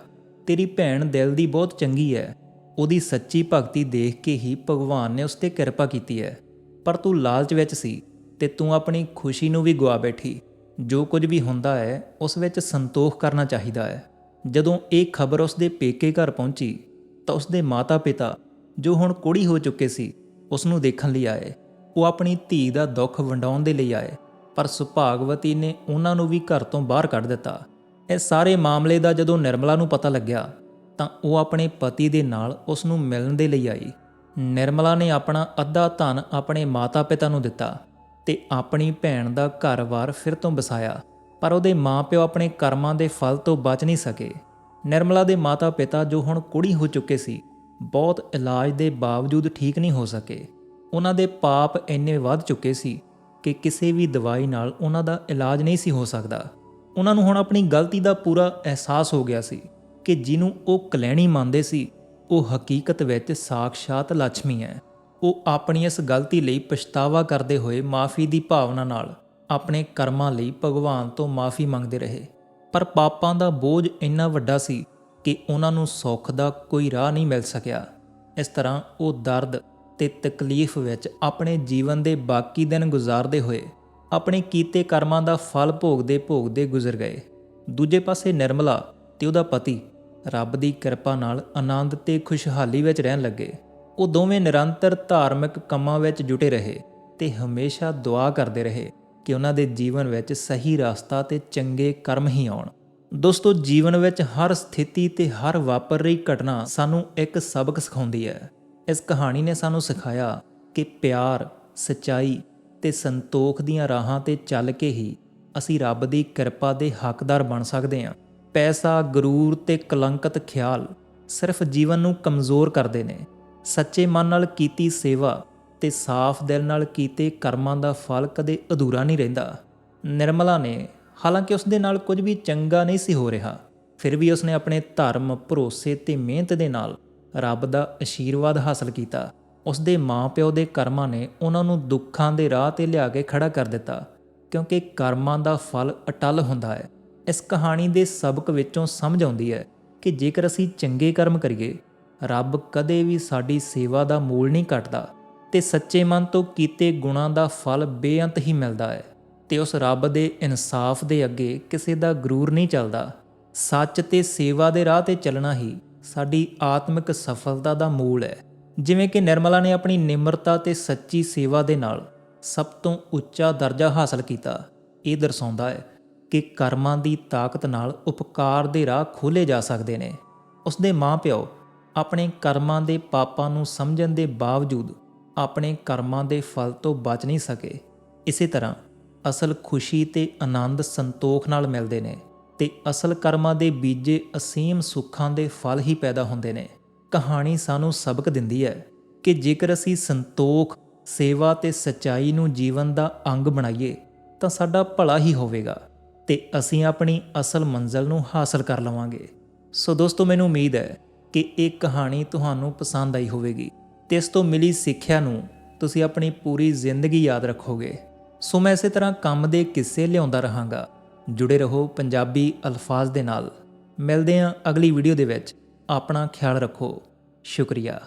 ਤੇਰੀ ਭੈਣ ਦਿਲ ਦੀ ਬਹੁਤ ਚੰਗੀ ਹੈ। ਉਹਦੀ ਸੱਚੀ ਭਗਤੀ ਦੇਖ ਕੇ ਹੀ ਭਗਵਾਨ ਨੇ ਉਸ 'ਤੇ ਕਿਰਪਾ ਕੀਤੀ ਹੈ। ਪਰ ਤੂੰ ਲਾਲਚ ਵਿੱਚ ਸੀ ਤੇ ਤੂੰ ਆਪਣੀ ਖੁਸ਼ੀ ਨੂੰ ਵੀ ਗੁਆ ਬੈਠੀ। ਜੋ ਕੁਝ ਵੀ ਹੁੰਦਾ ਹੈ ਉਸ ਵਿੱਚ ਸੰਤੋਖ ਕਰਨਾ ਚਾਹੀਦਾ ਹੈ। ਜਦੋਂ ਇਹ ਖਬਰ ਉਸ ਦੇ ਪੇਕੇ ਘਰ ਪਹੁੰਚੀ ਤਾਂ ਉਸ ਦੇ ਮਾਤਾ-ਪਿਤਾ, ਜੋ ਹੁਣ ਕੋੜੀ ਹੋ ਚੁੱਕੇ ਸੀ, ਉਸ ਨੂੰ ਦੇਖਣ ਲਈ ਆਏ। ਉਹ ਆਪਣੀ ਧੀ ਦਾ ਦੁੱਖ ਵੰਡਾਉਣ ਦੇ ਲਈ ਆਏ, ਪਰ ਸੁਭਾਗਵਤੀ ਨੇ ਉਹਨਾਂ ਨੂੰ ਵੀ ਘਰ ਤੋਂ ਬਾਹਰ ਕੱਢ ਦਿੱਤਾ। ਇਸ ਸਾਰੇ ਮਾਮਲੇ ਦਾ ਜਦੋਂ ਨਿਰਮਲਾ ਨੂੰ ਪਤਾ ਲੱਗਿਆ ਤਾਂ ਉਹ ਆਪਣੇ ਪਤੀ ਦੇ ਨਾਲ ਉਸ ਨੂੰ ਮਿਲਣ ਦੇ ਲਈ ਆਈ। ਨਿਰਮਲਾ ਨੇ ਆਪਣਾ ਅੱਧਾ ਧਨ ਆਪਣੇ ਮਾਤਾ-ਪਿਤਾ ਨੂੰ ਦਿੱਤਾ ਤੇ ਆਪਣੀ ਭੈਣ ਦਾ ਘਰ-ਬਾਰ ਫਿਰ ਤੋਂ ਵਸਾਇਆ, ਪਰ ਉਹਦੇ ਮਾਂ-ਪਿਓ ਆਪਣੇ ਕਰਮਾਂ ਦੇ ਫਲ ਤੋਂ ਬਚ ਨਹੀਂ ਸਕੇ। ਨਿਰਮਲਾ ਦੇ ਮਾਤਾ-ਪਿਤਾ, ਜੋ ਹੁਣ ਕੋੜੀ ਹੋ ਚੁੱਕੇ ਸੀ, ਬਹੁਤ ਇਲਾਜ ਦੇ ਬਾਵਜੂਦ ਠੀਕ ਨਹੀਂ ਹੋ ਸਕੇ। ਉਹਨਾਂ ਦੇ ਪਾਪ ਇੰਨੇ ਵੱਧ ਚੁੱਕੇ ਸੀ ਕਿ ਕਿਸੇ ਵੀ ਦਵਾਈ ਨਾਲ ਉਹਨਾਂ ਦਾ ਇਲਾਜ ਨਹੀਂ ਸੀ ਹੋ ਸਕਦਾ। ਉਹਨਾਂ ਨੂੰ ਹੁਣ ਆਪਣੀ ਗਲਤੀ ਦਾ ਪੂਰਾ ਅਹਿਸਾਸ ਹੋ ਗਿਆ ਸੀ ਕਿ ਜਿਹਨੂੰ ਉਹ ਕਲੈਣੀ ਮੰਨਦੇ ਸੀ, ਉਹ ਹਕੀਕਤ ਵਿੱਚ ਸਾਕਸ਼ਾਤ ਲక్ష్ਮੀ ਹੈ। ਉਹ ਆਪਣੀ ਇਸ ਗਲਤੀ ਲਈ ਪਛਤਾਵਾ ਕਰਦੇ ਹੋਏ ਮਾਫੀ ਦੀ ਭਾਵਨਾ ਨਾਲ ਆਪਣੇ ਕਰਮਾਂ ਲਈ ਭਗਵਾਨ ਤੋਂ ਮਾਫੀ ਮੰਗਦੇ ਰਹੇ। ਪਰ ਪਾਪਾਂ ਦਾ ਬੋਝ ਇੰਨਾ ਵੱਡਾ ਸੀ ਕਿ ਉਹਨਾਂ ਨੂੰ ਸੁੱਖ ਦਾ ਕੋਈ ਰਾਹ ਨਹੀਂ ਮਿਲ ਸਕਿਆ। ਇਸ ਤਰ੍ਹਾਂ ਉਹ ਦਰਦ ਤੇ ਤਕਲੀਫ ਵਿੱਚ ਆਪਣੇ ਜੀਵਨ ਦੇ ਬਾਕੀ ਦਿਨ ਗੁਜ਼ਾਰਦੇ ਹੋਏ ਆਪਣੇ ਕੀਤੇ ਕਰਮਾਂ ਦਾ ਫਲ ਭੋਗਦੇ ਗੁਜ਼ਰ ਗਏ। ਦੂਜੇ ਪਾਸੇ ਨਿਰਮਲਾ ਤੇ ਉਹਦਾ ਪਤੀ ਰੱਬ ਦੀ ਕਿਰਪਾ ਨਾਲ ਆਨੰਦ ਤੇ ਖੁਸ਼ਹਾਲੀ ਵਿੱਚ ਰਹਿਣ ਲੱਗੇ। ਉਹ ਦੋਵੇਂ ਨਿਰੰਤਰ ਧਾਰਮਿਕ ਕੰਮਾਂ ਵਿੱਚ ਜੁਟੇ ਰਹੇ ਤੇ ਹਮੇਸ਼ਾ ਦੁਆ ਕਰਦੇ ਰਹੇ ਕਿ ਉਹਨਾਂ ਦੇ ਜੀਵਨ ਵਿੱਚ ਸਹੀ ਰਸਤਾ ਤੇ ਚੰਗੇ ਕਰਮ ਹੀ ਆਉਣ। ਦੋਸਤੋ, ਜੀਵਨ ਵਿੱਚ ਹਰ ਸਥਿਤੀ ਤੇ ਹਰ ਵਾਪਰ ਰਹੀ ਘਟਨਾ ਸਾਨੂੰ ਇੱਕ ਸਬਕ ਸਿਖਾਉਂਦੀ ਹੈ। ਇਸ ਕਹਾਣੀ ਨੇ ਸਾਨੂੰ ਸਿਖਾਇਆ ਕਿ ਪਿਆਰ, ਸੱਚਾਈ ਤੇ ਸੰਤੋਖ ਦੀਆਂ ਰਾਹਾਂ ਤੇ ਚੱਲ ਕੇ ਹੀ ਅਸੀਂ ਰੱਬ ਦੀ ਕਿਰਪਾ ਦੇ ਹੱਕਦਾਰ ਬਣ ਸਕਦੇ ਹਾਂ। ਪੈਸਾ, ਗਰੂਰ ਤੇ ਕਲੰਕਤ ਖਿਆਲ ਸਿਰਫ ਜੀਵਨ ਨੂੰ ਕਮਜ਼ੋਰ ਕਰਦੇ ਨੇ। ਸੱਚੇ ਮਨ ਨਾਲ ਕੀਤੀ ਸੇਵਾ ਤੇ ਸਾਫ਼ ਦਿਲ ਨਾਲ ਕੀਤੇ ਕਰਮਾਂ ਦਾ ਫਲ ਕਦੇ ਅਧੂਰਾ ਨਹੀਂ ਰਹਿੰਦਾ। ਨਿਰਮਲਾ ਨੇ, ਹਾਲਾਂਕਿ ਉਸ ਦੇ ਨਾਲ ਕੁਝ ਵੀ ਚੰਗਾ ਨਹੀਂ ਸੀ ਹੋ ਰਿਹਾ, ਫਿਰ ਵੀ ਉਸਨੇ ਆਪਣੇ ਧਰਮ, ਭਰੋਸੇ ਤੇ ਮਿਹਨਤ ਦੇ ਨਾਲ ਰੱਬ ਦਾ ਆਸ਼ੀਰਵਾਦ ਹਾਸਲ ਕੀਤਾ। ਉਸ ਦੇ ਮਾਂ-ਪਿਓ ਦੇ ਕਰਮਾਂ ਨੇ ਉਹਨਾਂ ਨੂੰ ਦੁੱਖਾਂ ਦੇ ਰਾਹ 'ਤੇ ਲਿਆ ਕੇ ਖੜਾ ਕਰ ਦਿੱਤਾ, ਕਿਉਂਕਿ ਕਰਮਾਂ ਦਾ ਫਲ ਅਟੱਲ ਹੁੰਦਾ ਹੈ। ਇਸ ਕਹਾਣੀ ਦੇ ਸਬਕ ਵਿੱਚੋਂ ਸਮਝ ਆਉਂਦੀ ਹੈ ਕਿ ਜੇਕਰ ਅਸੀਂ ਚੰਗੇ ਕਰਮ ਕਰੀਏ, ਰੱਬ ਕਦੇ ਵੀ ਸਾਡੀ ਸੇਵਾ ਦਾ ਮੂਲ ਨਹੀਂ ਕੱਟਦਾ ਤੇ ਸੱਚੇ ਮਨ ਤੋਂ ਕੀਤੇ ਗੁਣਾਂ ਦਾ ਫਲ ਬੇਅੰਤ ਹੀ ਮਿਲਦਾ ਹੈ ਤੇ ਉਸ ਰੱਬ ਦੇ ਇਨਸਾਫ ਦੇ ਅੱਗੇ ਕਿਸੇ ਦਾ ਗਰੂਰ ਨਹੀਂ ਚੱਲਦਾ। ਸੱਚ ਤੇ ਸੇਵਾ ਦੇ ਰਾਹ 'ਤੇ ਚੱਲਣਾ ਹੀ ਸਾਡੀ ਆਤਮਿਕ ਸਫਲਤਾ ਦਾ ਮੂਲ ਹੈ। ਜਿਵੇਂ ਕਿ ਨਿਰਮਲਾ ਨੇ ਆਪਣੀ ਨਿਮਰਤਾ ਤੇ ਸੱਚੀ ਸੇਵਾ ਦੇ ਨਾਲ ਸਭ ਤੋਂ ਉੱਚਾ ਦਰਜਾ ਹਾਸਲ ਕੀਤਾ। ਇਹ ਦਰਸਾਉਂਦਾ ਹੈ ਕਿ ਕਰਮਾਂ ਦੀ ਤਾਕਤ ਨਾਲ ਉਪਕਾਰ ਦੇ ਰਾਹ ਖੋਲ੍ਹੇ ਜਾ ਸਕਦੇ ਨੇ। ਉਸ ਦੇ ਮਾਂ-ਪਿਓ ਆਪਣੇ ਕਰਮਾਂ ਦੇ ਪਾਪਾਂ ਨੂੰ ਸਮਝਣ ਦੇ ਬਾਵਜੂਦ ਆਪਣੇ ਕਰਮਾਂ ਦੇ ਫਲ ਤੋਂ ਬਚ ਨਹੀਂ ਸਕੇ। ਇਸੇ ਤਰ੍ਹਾਂ ਅਸਲ ਖੁਸ਼ੀ ਤੇ ਆਨੰਦ ਸੰਤੋਖ ਨਾਲ ਮਿਲਦੇ ਨੇ ਤੇ ਅਸਲ ਕਰਮਾਂ ਦੇ ਬੀਜੇ ਅਸੀਮ ਸੁੱਖਾਂ ਦੇ ਫਲ ਹੀ ਪੈਦਾ ਹੁੰਦੇ ਨੇ। ਕਹਾਣੀ ਸਾਨੂੰ ਸਬਕ ਦਿੰਦੀ ਹੈ ਕਿ ਜੇਕਰ ਅਸੀਂ ਸੰਤੋਖ, ਸੇਵਾ ਤੇ ਸੱਚਾਈ ਨੂੰ ਜੀਵਨ ਦਾ ਅੰਗ ਬਣਾਈਏ ਤਾਂ ਸਾਡਾ ਭਲਾ ਹੀ ਹੋਵੇਗਾ ਤੇ ਅਸੀਂ ਆਪਣੀ ਅਸਲ ਮੰਜ਼ਿਲ ਨੂੰ ਹਾਸਲ ਕਰ ਲਵਾਂਗੇ। ਸੋ ਦੋਸਤੋ, ਮੈਨੂੰ ਉਮੀਦ ਹੈ ਕਿ ਇਹ ਕਹਾਣੀ ਤੁਹਾਨੂੰ ਪਸੰਦ ਆਈ ਹੋਵੇਗੀ ਤੇ ਇਸ ਤੋਂ ਮਿਲੀ ਸਿੱਖਿਆ ਨੂੰ ਤੁਸੀਂ ਆਪਣੀ ਪੂਰੀ ਜ਼ਿੰਦਗੀ ਯਾਦ ਰੱਖੋਗੇ। ਸੋ ਮੈਂ ਇਸੇ ਤਰ੍ਹਾਂ ਕੰਮ ਦੇ ਕਿੱਸੇ ਲਿਆਉਂਦਾ ਰਹਾਂਗਾ ਜੁੜੇ ਰਹੋ ਪੰਜਾਬੀ ਅਲਫਾਜ਼ ਦੇ ਨਾਲ। ਮਿਲਦੇ ਹਾਂ ਅਗਲੀ ਵੀਡੀਓ ਦੇ ਵਿੱਚ। ਆਪਣਾ ਖਿਆਲ ਰੱਖੋ। ਸ਼ੁਕਰੀਆ।